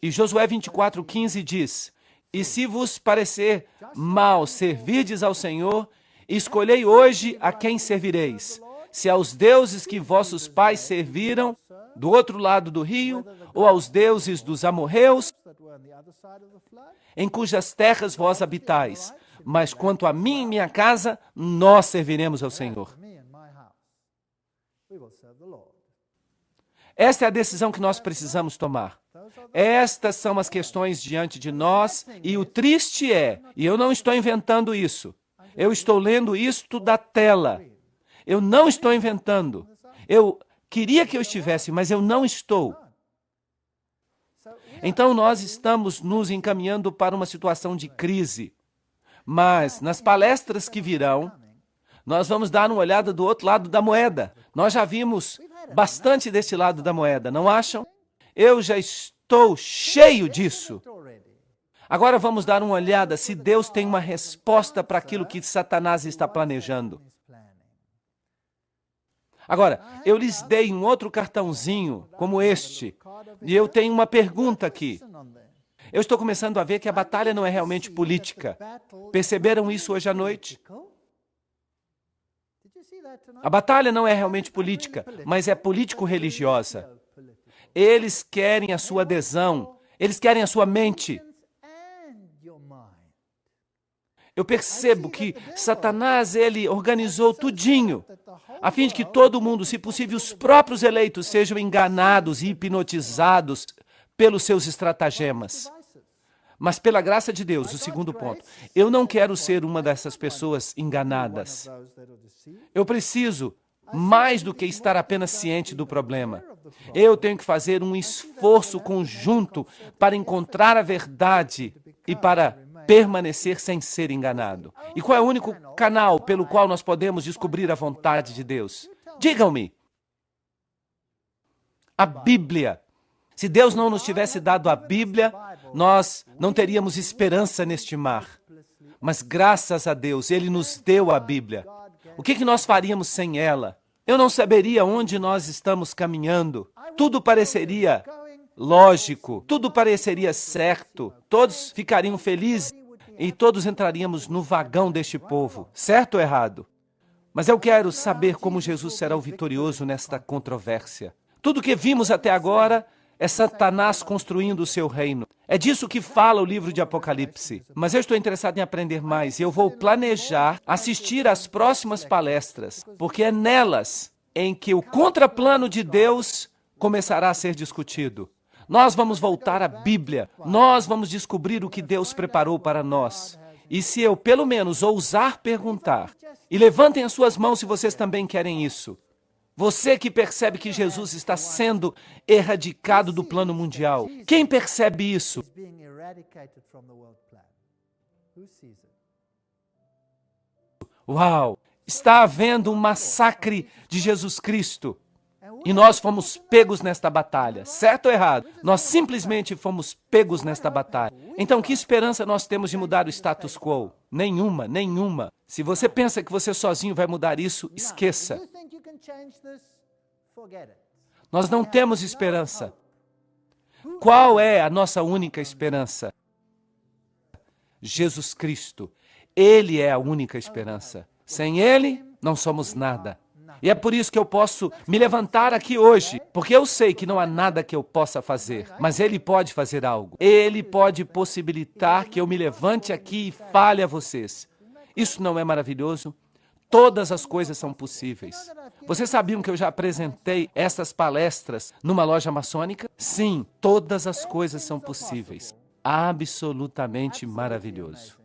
E Josué 24:15 diz: "E se vos parecer mal servirdes ao Senhor, escolhei hoje a quem servireis. Se aos deuses que vossos pais serviram do outro lado do rio, ou aos deuses dos amorreus, em cujas terras vós habitais. Mas quanto a mim e minha casa, nós serviremos ao Senhor." Esta é a decisão que nós precisamos tomar. Estas são as questões diante de nós, e o triste é, e eu não estou inventando isso, eu estou lendo isto da tela. Eu não estou inventando. Eu queria que eu estivesse, mas eu não estou. Então nós estamos nos encaminhando para uma situação de crise. Mas nas palestras que virão, nós vamos dar uma olhada do outro lado da moeda. Nós já vimos bastante deste lado da moeda, não acham? Eu já estou cheio disso. Agora vamos dar uma olhada se Deus tem uma resposta para aquilo que Satanás está planejando. Agora, eu lhes dei um outro cartãozinho, como este, e eu tenho uma pergunta aqui. Eu estou começando a ver que a batalha não é realmente política. Perceberam isso hoje à noite? A batalha não é realmente política, mas é político-religiosa. Eles querem a sua adesão, eles querem a sua mente. Eu percebo que Satanás, ele organizou tudinho, a fim de que todo mundo, se possível, os próprios eleitos, sejam enganados e hipnotizados pelos seus estratagemas. Mas pela graça de Deus, o segundo ponto, eu não quero ser uma dessas pessoas enganadas. Eu preciso, mais do que estar apenas ciente do problema, eu tenho que fazer um esforço conjunto para encontrar a verdade e para permanecer sem ser enganado. E qual é o único canal pelo qual nós podemos descobrir a vontade de Deus? Digam-me. A Bíblia. Se Deus não nos tivesse dado a Bíblia, nós não teríamos esperança neste mar. Mas graças a Deus, Ele nos deu a Bíblia. O que nós faríamos sem ela? Eu não saberia onde nós estamos caminhando. Tudo pareceria lógico, tudo pareceria certo. Todos ficariam felizes e todos entraríamos no vagão deste povo. Certo ou errado? Mas eu quero saber como Jesus será o vitorioso nesta controvérsia. Tudo que vimos até agora é Satanás construindo o seu reino. É disso que fala o livro de Apocalipse. Mas eu estou interessado em aprender mais e eu vou planejar assistir às próximas palestras, porque é nelas em que o contraplano de Deus começará a ser discutido. Nós vamos voltar à Bíblia. Nós vamos descobrir o que Deus preparou para nós. E se eu, pelo menos, ousar perguntar, e levantem as suas mãos se vocês também querem isso. Você que percebe que Jesus está sendo erradicado do plano mundial. Quem percebe isso? Uau! Está havendo um massacre de Jesus Cristo. E nós fomos pegos nesta batalha. Certo ou errado? Nós simplesmente fomos pegos nesta batalha. Então, que esperança nós temos de mudar o status quo? Nenhuma, nenhuma. Se você pensa que você sozinho vai mudar isso, esqueça. Nós não temos esperança. Qual é a nossa única esperança? Jesus Cristo. Ele é a única esperança. Sem Ele, não somos nada. E é por isso que eu posso me levantar aqui hoje, porque eu sei que não há nada que eu possa fazer, mas Ele pode fazer algo. Ele pode possibilitar que eu me levante aqui e fale a vocês. Isso não é maravilhoso? Todas as coisas são possíveis. Vocês sabiam que eu já apresentei essas palestras numa loja maçônica? Sim, todas as coisas são possíveis. Absolutamente maravilhoso.